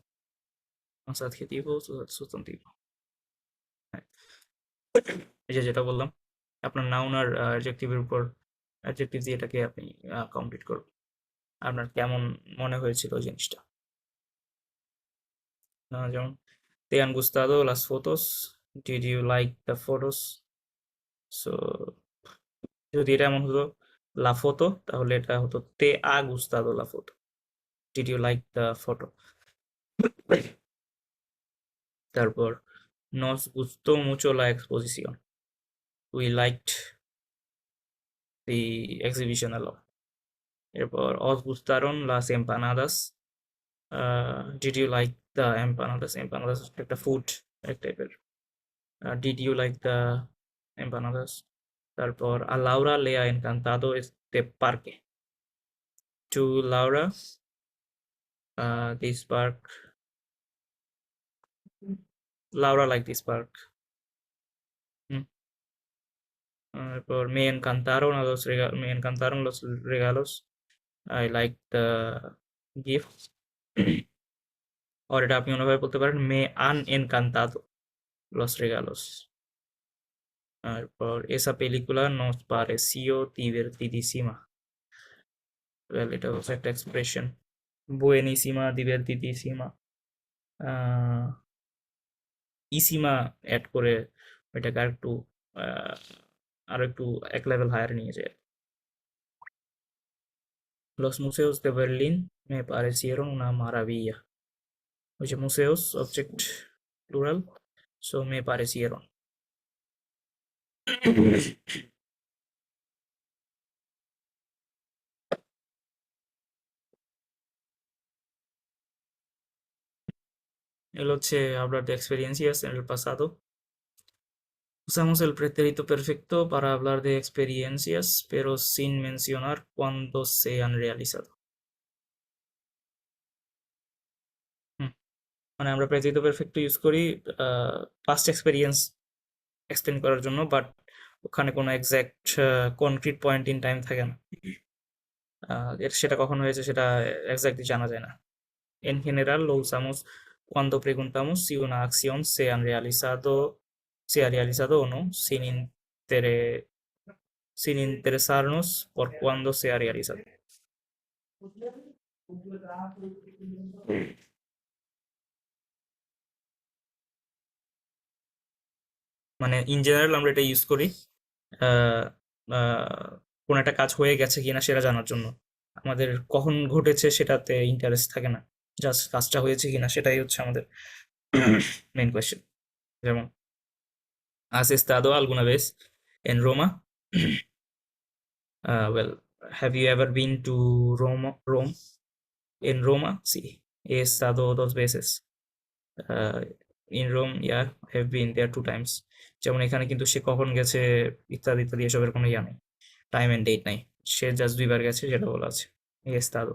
Los adjetivos, sustantivo। এই যে যেটা বললাম, আপনার নাউন আর অ্যাডজেক্টিভের উপর অ্যাডজেক্টিভ দিয়ে এটাকে আপনি কমপ্লিট করবেন। আপনার কেমন মনে হয়েছিল জিনিসটা। যেমন te han gustado las fotos, did you like the photos? So যদি এটা এমন হতো la foto তাহলে এটা হতো te ha gustado la foto, did you like the photo? তারপর nos gustó mucho la exposición, we liked the exhibition a lot. এরপর os gustaron las empanadas, did you like the empanadas? empanadas একটা food এক টাইপের Did you like the empanadas? তারপর a Laura le ha encantado este parque. To Laura, this park. Laura liked this park. হুম, তারপর me encantaron los regalos. I like the gifts. or এটা আপনি অন্যভাবে বলতে পারেন me han encantado los regalos. তারপর esa película nos pareció divertidísima. Well, এটা হচ্ছে একটা expression buenísima, divertidísima. Eshima add করে এটাকে আরো একটু এক লেভেল হায়ার নিয়ে যায়। Los museos de Berlín me parecieron una maravilla. Oye, museos, object plural, so me parecieron. El hচ্ছে hablar de experiencias en el pasado. Usamos el pretérito perfecto para hablar de experiencias, pero sin mencionar cuándo se han realizado. মানে আমরা present perfect use করি past experience explain করার জন্য, but ওখানে কোনো exact concrete point in time থাকে না। সেটা কখন হয়েছে সেটা এক্স্যাক্টলি জানা যায় না। En general lo usamos cuando preguntamos si una acción se ha realizado o no, sin interesarnos por cuándo se ha realizado. মানে ইন জেনারেল আমরা এটা ইউজ করি কোনো একটা কাজ হয়ে গেছে কিনা সেটা জানার জন্য। আমাদের কখন ঘটেছে সেটাতে ইন্টারেস্ট থাকে না, জাস্ট কাজটা হয়েছে কিনা সেটাই হচ্ছে আমাদের মেইন কোয়েশ্চেন। যেমন ¿has estado alguna vez en Roma? Well, have you ever been to Rome? En Roma, sí, he estado 2 veces. In Rome, yeah, I have been there 2 times. যেমন এখানে কিন্তু সে কখন গেছে ইত্যাদি ইত্যাদি এসবের কোনো ইয়া নেই, টাইম এন্ড ডেট নাই, সে জাস্ট 2 বার গেছে যেটা বলা আছে। He estado.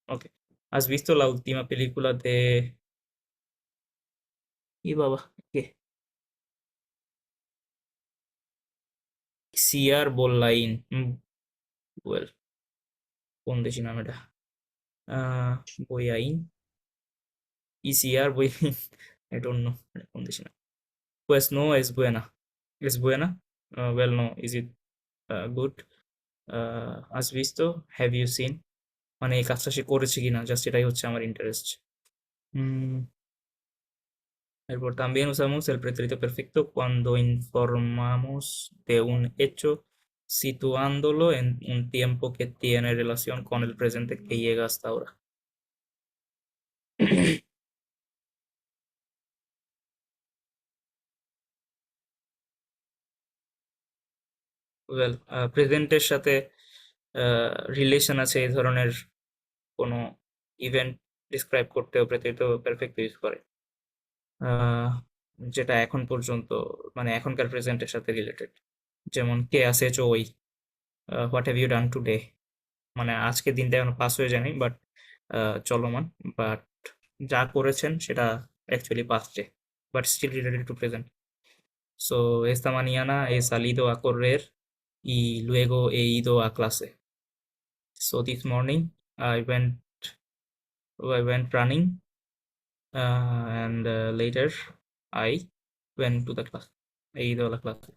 Okay. ¿Has visto la última película de y বাবা কে সিয়ার বোল্লাইন? ওয়েল, কোন দেশি নাম এটা? বইয়াইন, ইসিআর বইয়াইন, আই ডোন্ট নো কোন দেশি নাম। Pues no es buena. ¿Es buena? Well, no. Is it good? ¿Has visto? Have you seen? মানে এই কাজটা সে করেছে কিনা, জাস্ট এটাই হচ্ছে আমার ইন্টারেস্ট। এরপর también usamos el pretérito perfecto cuando informamos de un hecho situándolo en un tiempo que tiene relación con el presente que llega hasta ahora. Well, প্রেজেন্টের সাথে রিলেশন আছে এই ধরনের কোনো ইভেন্ট ডিসক্রাইব করতেও প্রেজেন্ট পারফেক্ট ইউজ করে, যেটা এখন পর্যন্ত মানে এখনকার প্রেজেন্টের সাথে রিলেটেড। যেমন কে আসেছো ওই, what have you done today, মানে আজকে দিনটা এখন পাস হয়ে যায়নি বাট চলমান, বাট যা করেছেন সেটা অ্যাকচুয়ালি পাস্টে but still related to present. So esta mañana he salido a correr y luego he ido a clase. So this morning I went running and later I went to the class. He ido a la clase.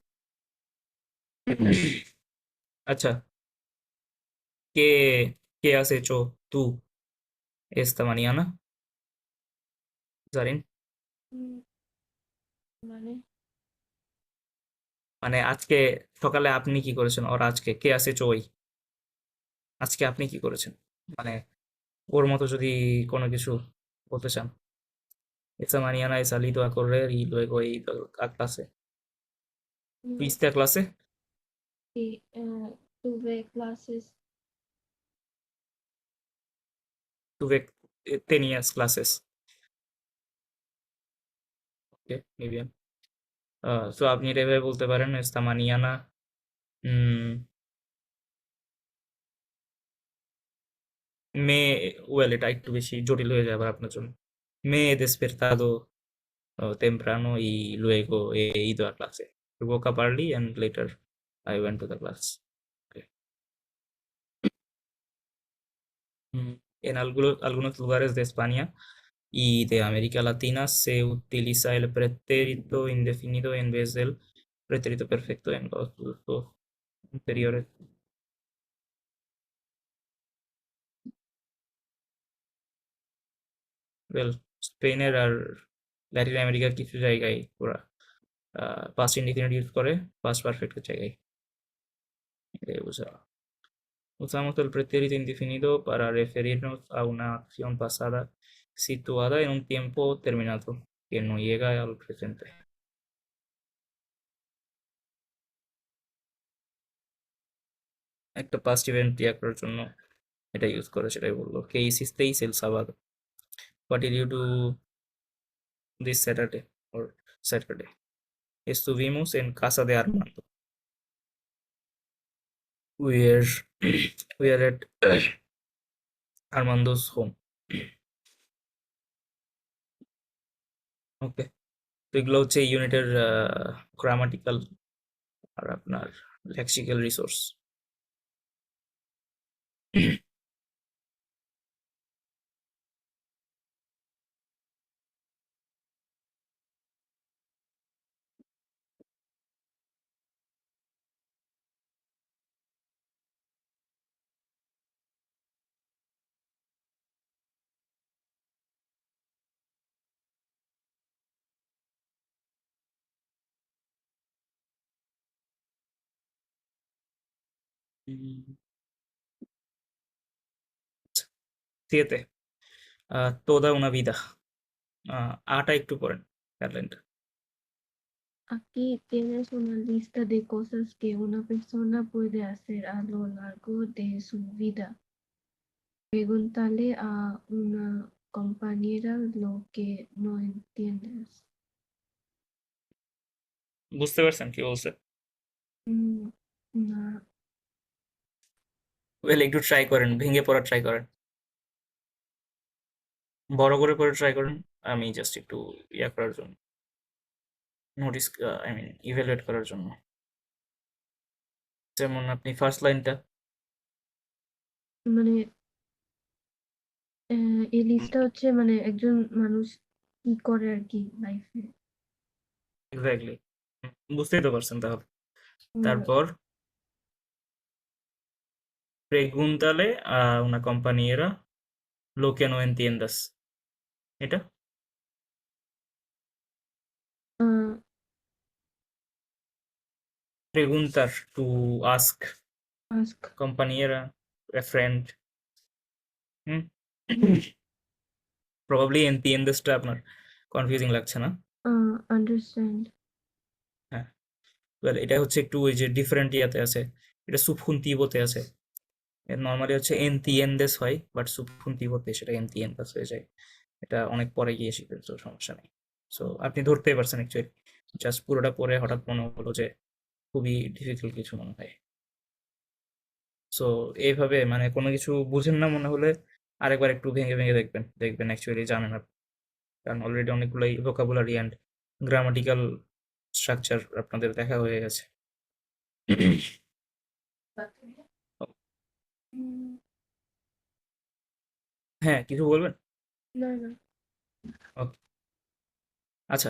আচ্ছা, ¿qué has hecho tú esta mañana, Zarin? উম, মানে মানে আজকে সকালে আপনি কি করেছেন, ওর আজকে কে আছে চই, আজকে আপনি কি করেছেন, মানে ওর মতো যদি কোনো কিছু বলতে চান। Esta mañana he salido a correr y luego he ido a clase. Um, ¿Fuiste a clase? sí, tuve clases, Tenías clases. Okay, muy bien. So আপনি এটা এভাবে বলতে পারেন, esta mañana mm, এটা একটু বেশি জটিল হয়ে যাবে আপনার জন্য। Me he despertado temprano y luego he ido a clase. I woke up early and later I went to the class. Okay. En algunos lugares de España y de América Latina se utiliza el pretérito indefinido en vez del pretérito perfecto en los usos anteriores. Well, স্পেনের আর Latin আমেরিকার কিছু জায়গায় ওরা past indefinite use করে past perfect এর জায়গায়। এটাই বোঝা। Usamos el pretérito indefinido para referirnos a una acción pasada situada en un tiempo terminado que no llega al presente. একটা past event ইয়ে করার জন্য এটা ইউজ করে, সেটাই বললো। ¿Qué hicisteis el sábado? What did you do this Saturday or Saturday? Estuvimos en casa de Armando. We're we are at Armando's home. ওকে, তো এগুলো হচ্ছে এই ইউনিটের গ্রামাটিক্যাল আর আপনার লেক্সিক্যাল রিসোর্স। সিয়েতে toda una vida. আটা একটু পড়েন প্যাডলাইনটা। Aquí tienes una lista de cosas que una persona puede hacer a lo largo de su vida. Pregúntale a una compañera lo que no entiendes. বুঝতে পারছেন কি বলছে? Mm, না, well একটু ট্রাই করেন, ভেঙে পড়া ট্রাই করেন, বড় করে পড়ে ট্রাই করেন। আমি জাস্ট একটু ইয়া করার জন্য, নোটিস আই মিন ইভ্যালুয়েট করার জন্য। যেমন আপনি ফার্স্ট লাইনটা মানে এই লিস্টটা হচ্ছে মানে একজন মানুষ কি করে আর কি লাইফে। এক্স্যাক্টলি বুঝতেই তো পারছেন তাহলে। তারপর pregúntale a una compañera lo que no entiendas. এটা preguntar, to ask, ask, compañera, a friend. Probably entiendes টা আপনার কনফিউজিং লাগছে না? understand, হ্যাঁ, ওয়েল এটা হচ্ছে একটু ওই যে ডিফারেন্ট ইয়াতে আছে, এটা subjuntivoতে আছে। নর্মালি হচ্ছে entiendes হয়, বাট subjuntivoতে সেটা entiendas হয়ে যায়। এটা অনেক পরে গিয়ে শিখবে, তো সমস্যা নেই। সো আপনি ধরতেই পারছেন অ্যাকচুয়ালি, জাস্ট পুরোটা পরে হঠাৎ মনে হলো যে খুবই ডিফিকাল্ট কিছু মনে হয়। সো এইভাবে মানে কোনো কিছু বুঝেন না মনে হলে আরেকবার একটু ভেঙে ভেঙে দেখবেন, দেখবেন অ্যাকচুয়ালি জানেন আপনি, কারণ অলরেডি অনেকগুলোই ভোকাবুলারি অ্যান্ড গ্রামাটিক্যাল স্ট্রাকচার আপনাদের দেখা হয়ে গেছে। হ্যাঁ, কিছু বলবেন? না না, ওকে, আচ্ছা,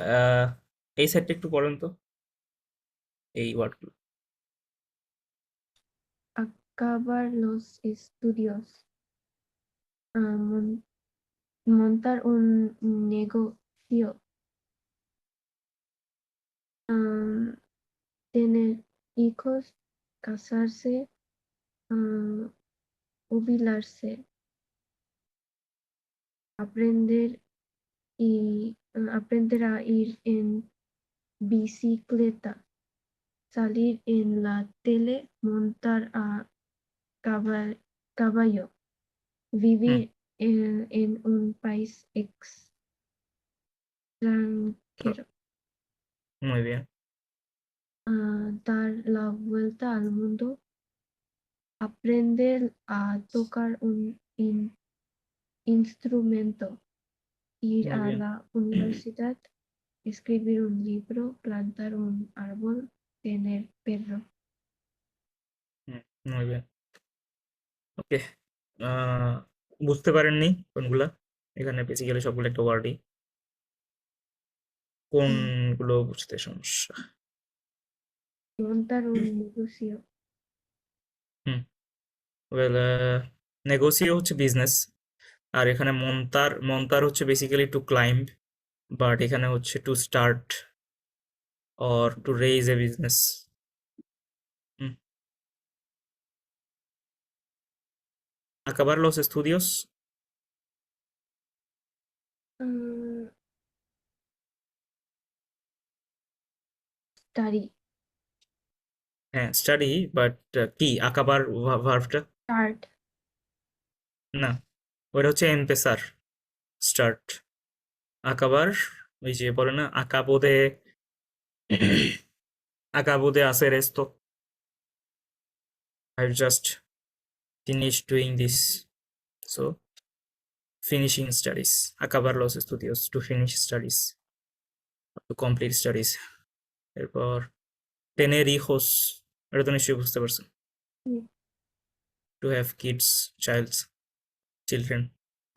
এই সাইডটা একটু পড়েন তো, এই ওয়ার্ডগুলো। acabar los estudios, montar un negocio, tener hijos, casarse, jubilarse, aprender a ir en bicicleta, salir en la tele, montar a caballo, vivir en un país extranjero. Muy bien. Dar la vuelta al mundo. Aprender a tocar un instrumento. Ir Muy a bien. la universidad. Escribir un libro. Plantar un árbol. Tener perro. Muy bien. ওকে, বুঝতে পারেননি কোনগুলা? এখানে basically সবগুলো একটা ওয়ার্ডই। কোনগুলো বুঝতে সমস্যা? Montar un negocio. হুম, well, নেগোসিও হচ্ছে বিজনেস, আর এখানে মন্তার মন্তার হচ্ছে বেসিক্যালি টু ক্লাইম্ব, বাট এখানে হচ্ছে to start or two raise A business. Acabar los estudios, Mm, Study. হ্যাঁ স্টাডি, বাট কি আকাবার ভার্বটা? Start. না, ওটা হচ্ছে এমপেসার, স্টার্ট। আকাবার ওই যে বলে না, আকাবোদে acabo de hacer esto, I've just finished doing this, so finishing studies, acabar los estudios, to finish studies, to complete studies। এরপর tener hijos, এটা তো নিশ্চয়ই বুঝতে পারছেন, Mm, to have kids, children।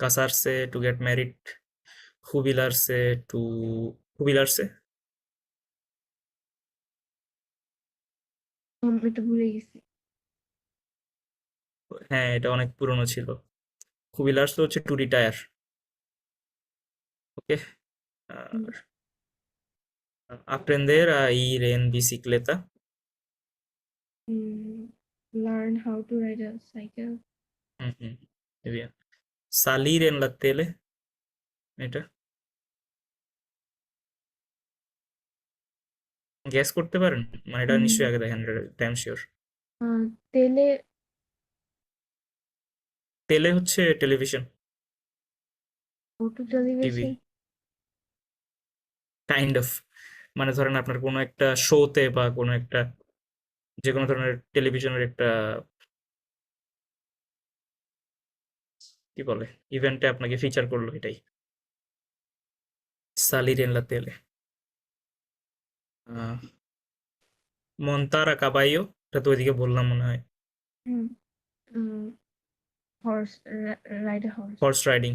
casarse, to get married। jubilarse, to jubilarse, এটা ভুলে গেছি। হ্যাঁ এটা অনেক পুরনো ছিল। jubilarse হচ্ছে two retire. Okay, Mm, aprender a ir en bicicleta, Learn how to ride a cycle. Ujú, muy bien। salir en la tele, এটা গ্যাস করতে পারেন? মানে এটা নিশ্চয়ই আগে দেখেন, টাইম শিওর। তেলে তেলে হচ্ছে television, photo TV, television. Kind of. মানে ধরেন আপনার কোনো একটা শোতে বা কোনো একটা যে কোনো ধরনের টেলিভিশনের একটা কি বলে ইভেন্টে আপনাকে ফিচার করলো, এটাই সালির এন লা তেলে। মন্তারা কাবাইও, এটা তো ওইদিকে বললাম মনে হয়। Horse ride horse. Horse riding,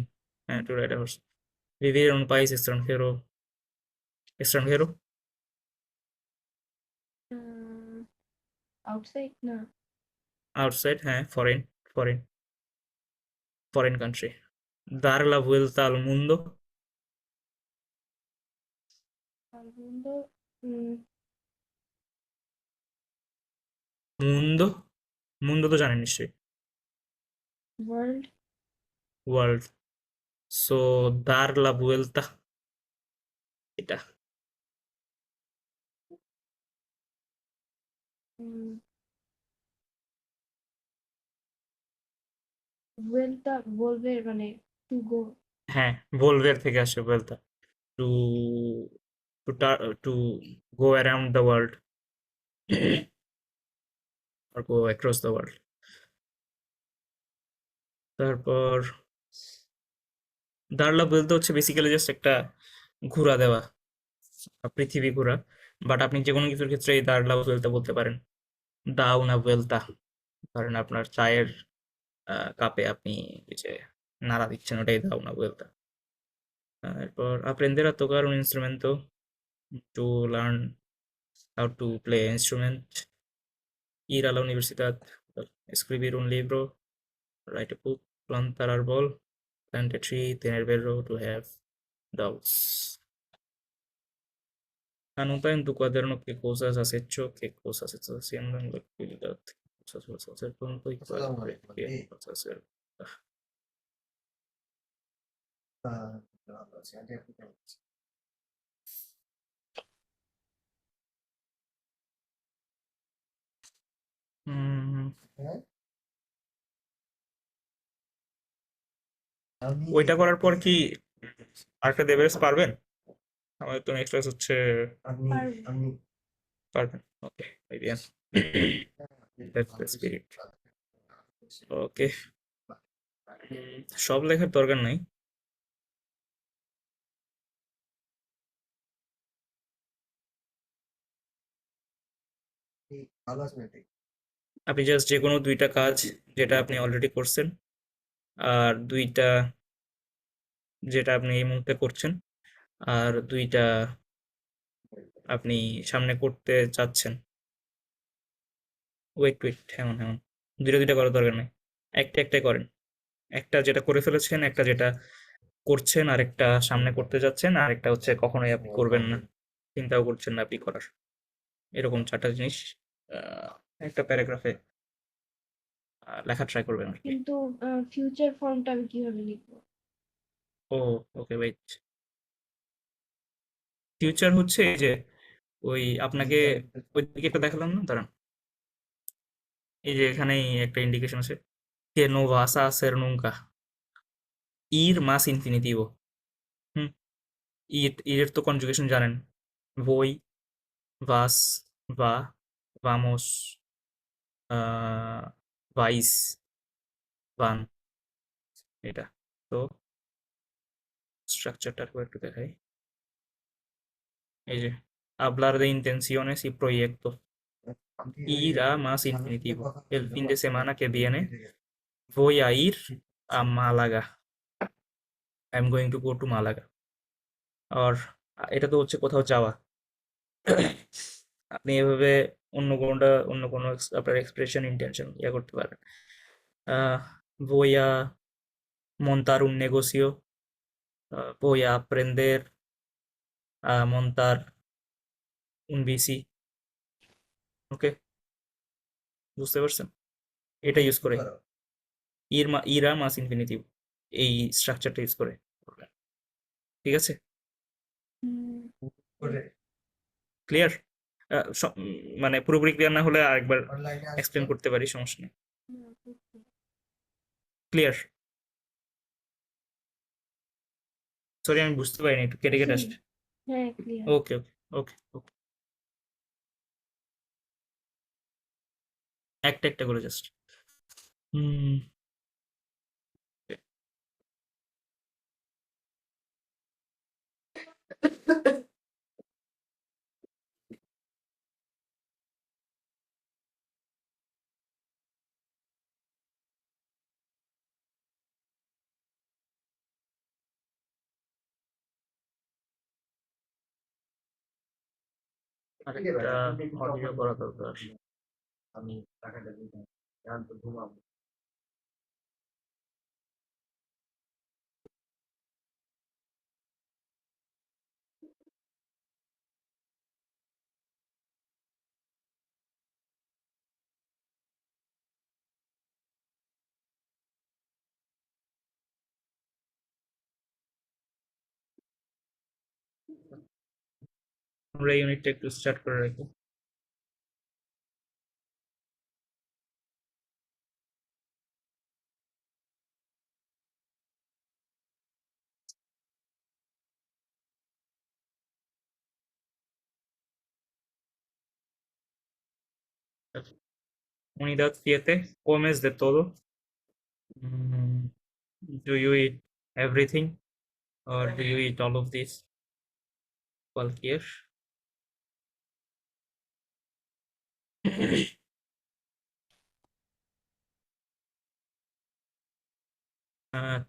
হ্যাঁ to ride horse. vivir en un país extranjero, extranjero, outside না। outside, হ্যাঁ foreign, foreign, foreign country. dar la vuelta al mundo, মুন্ডো মুন্ডো, মুন্ডো তো জানেন নিশ্চয়ই, world. World. So dar la vuelta, এটা ওয়েলটা বলবে মানে টু গো। হ্যাঁ volver থেকে আসে vuelta, to to go around the world or go across the world। তারপর dar la vuelta হচ্ছে বেসিক্যালি জাস্ট একটা ঘোরা দেওয়া, পৃথিবী ঘোরা, বাট আপনি যে কোনো কিছুর ক্ষেত্রে এই dar la vuelta বলতে পারেন। da una vuelta, ধরেন আপনার চায়ের কাপে আপনি এই যে নাড়া দিচ্ছেন, ওটাই da una vuelta। এরপর aprender a tocar un instrumento, to learn how to play instrument। ir a la universidad, escribir un libro, write a book, plantar árbol, plant a tree, tener perro, to have dogs। Anota en tu cuaderno qué cosas has hecho, qué cosas estás haciendo en la actividad, qué cosas vas a hacer pronto y qué vas a hacer। উম, ওইটা করার পর কি আরেকটা দেবে পারবেন? আমাদের তো next class হচ্ছে পারবেন। ওকে, muy bien. That's the spirit. ওকে, সব লেখার দরকার নাই। আপনি জাস্ট যে কোনো দুইটা কাজ যেটা আপনি অলরেডি করছেন আর দুইটা যেটা আপনি এই মুহূর্তে করছেন আর দুইটা আপনি সামনে করতে চাচ্ছেন। ওয়েট হ্যাঁ হ্যাঁ, দুইটা দুইটা করার দরকার নেই, একটা একটাই করেন। একটা যেটা করে ফেলেছেন, একটা যেটা করছেন, আর একটা সামনে করতে যাচ্ছেন, আর একটা হচ্ছে কখনোই আপনি করবেন না, চিন্তাও করছেন না আপনি করার। এরকম চারটা জিনিস একটা প্যারাগ্রাফে লেখা ট্রাই করবেন আর কি। কিন্তু ফিউচার ফর্মটা আমি কিভাবে লিখবো? ও ওকে, ওয়েট। ফিউচার হচ্ছে এই যে ওই আপনাকে ওই দিকে একটা দেখালাম না, দাঁড়ান, এই যে এখানেই একটা ইন্ডিকেশন আছে, que no vas a hacer nunca, ir más infinitivo। Hmm, ir তো কনজুগেশন জানেন, voy, vas, va, vamos, vais, van, এটা। তো স্ট্রাকচারটা একটু দেখাই, এই যে hablar de intenciones y proyectos, ir a más infinitivo, el fin de semana que viene voy a ir a Málaga, I'm going to go to Málaga। আর এটা তো হচ্ছে কোথাও যাওয়া। আপনি এভাবে অন্য কোনো আপনার এক্সপ্রেশন ইন্টেনশন ইয়া করতে পারেন। voy a montar un negocio, voy a aprender a montar un bici। ওকে, বুঝতে পারছেন? এটা ইউজ করে ইরা মাস ইনফিনিটিভ, এই স্ট্রাকচারটা ইউজ করে করবেন। ঠিক আছে, ক্লিয়ার? মানে পুরোপুরি ক্লিয়ার না হলে আরেকবার এক্সপ্লেন করতে পারি, সমস্যা নেই। ক্লিয়ার? সরি, আমি বুঝতে পারিনি, একটু কেটে কেটে আসছে। হ্যাঁ, ক্লিয়ার। ওকে ওকে ওকে ওকে, একটা একটা করে জাস্ট। হুম, আরেকটা অডিও করা দরকার। আমরা এই ইউনিটটা একটু স্টার্ট করে রাখি। Unidad 7, comes de todo. Mm, do you eat everything or do you eat all of this? Cualquier.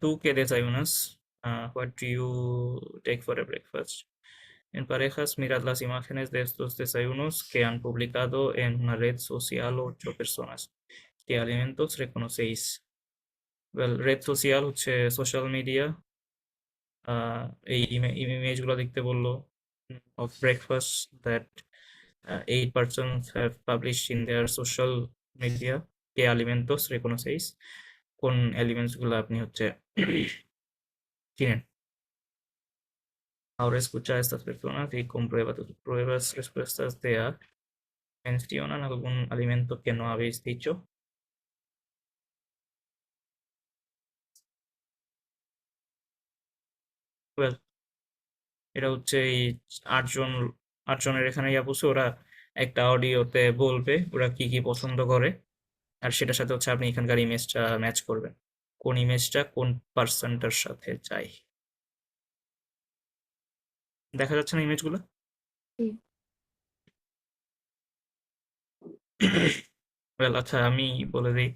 ¿Tú qué desayunas? What do you take for a breakfast? En parejas, mirad las imágenes de estos desayunos que han publicado en una red social 8 personas. ¿Qué alimentos reconocéis? Well, red social হচ্ছে social media. এই ইমেজগুলো দেখতে বললো of breakfast that 8 persons have published in their social media. ¿Qué alimentos reconocéis? কোন elements গুলো আপনি হচ্ছে চিনেন? Ahora escucha a estas personas y comprueba tus pruebas respuestas de A. ¿Mencionan algún alimento que no habéis dicho? Well, এটা হচ্ছে এই আটজন আটজনের এখানে ইয়া বসে ওরা একটা অডিওতে বলবে ওরা কি কি পছন্দ করে, আর সেটার সাথে হচ্ছে আপনি এখানকার ইমেজটা ম্যাচ করবেন, কোন ইমেজটা কোন পার্সনটার সাথে চাই। দেখা যাচ্ছে না ইমেজগুলো? জি। ওয়েল আচ্ছা আমি বলে দিই,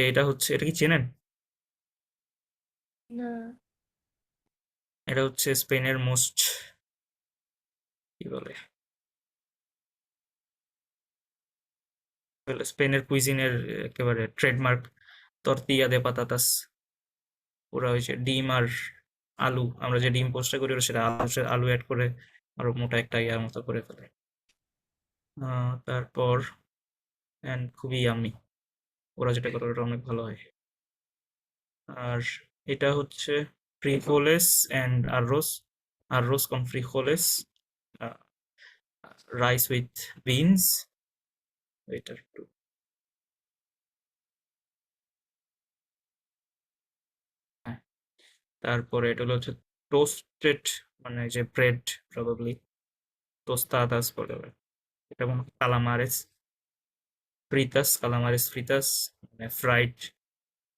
এটা হচ্ছে, এটা কি চেনেন? না। এটা হচ্ছে স্পেনের মোস্ট কি বলে, স্পেনের কুইজিনের একেবারে ট্রেডমার্ক তর্তিয়া দে পাতাতাস। ওরা ওই যে ডিম আর আলু, আমরা যে ডিম পোস্টটা করি ওরা সেটা আলু অ্যাড করে আরো মোটা একটা ইয়ার মতো করে ফেলে। তারপর অ্যান্ড খুবই ইয়াম্মি, ওরা যেটা করে ওটা অনেক ভালো হয়। আর এটা হচ্ছে ফ্রিজোলেস অ্যান্ড আররোস, আররোস কন ফ্রিজোলেস, রাইস উইথ বিনস। এটা একটু হ্যাঁ, তারপরে এটা হলো হচ্ছে টোস্টেড, মানে যে ব্রেড প্রবাবলি তোস্তাদাস বলে ওরা। এটা মনে হয় কালামারেস ফ্রিতাস, কালামারেস ফ্রিতাস, মানে ফ্রাইড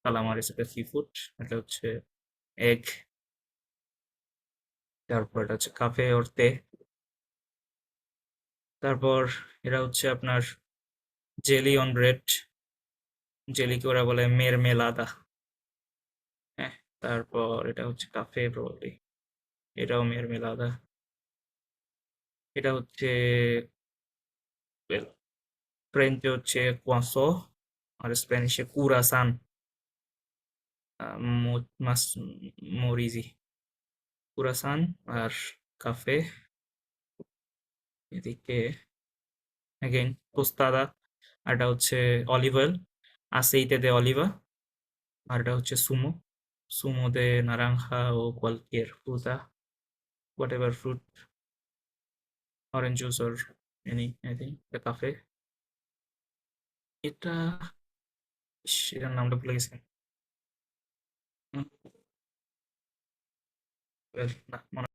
কালামারেস, এটা সি ফুড। এটা হচ্ছে এগ। তারপর এটা হচ্ছে কাফে ওর তে। তারপর এরা হচ্ছে আপনার জেলি অন ব্রেড, জেলিকে ওরা বলে মেরমেলাদা। হ্যাঁ, তারপর এটা হচ্ছে কাফে প্রবাবলি, এটাও মেরমেলাদা। এটা হচ্ছে ফ্রেঞ্চে হচ্ছে কোয়াসো, আর স্প্যানিশে কুরাসান, মাস মরিজি, কুরাসান আর কাফে। এদিকে অ্যাগেন তোস্তাদা, আর এটা হচ্ছে olive oil, aceite de oliva, আর এটা হচ্ছে Sumo, Sumo de naranja o cualquier fruta, whatever fruit, orange juice or any anything, the cafe। এটা এটার নামটা ভুলে গেছি। well, না মনে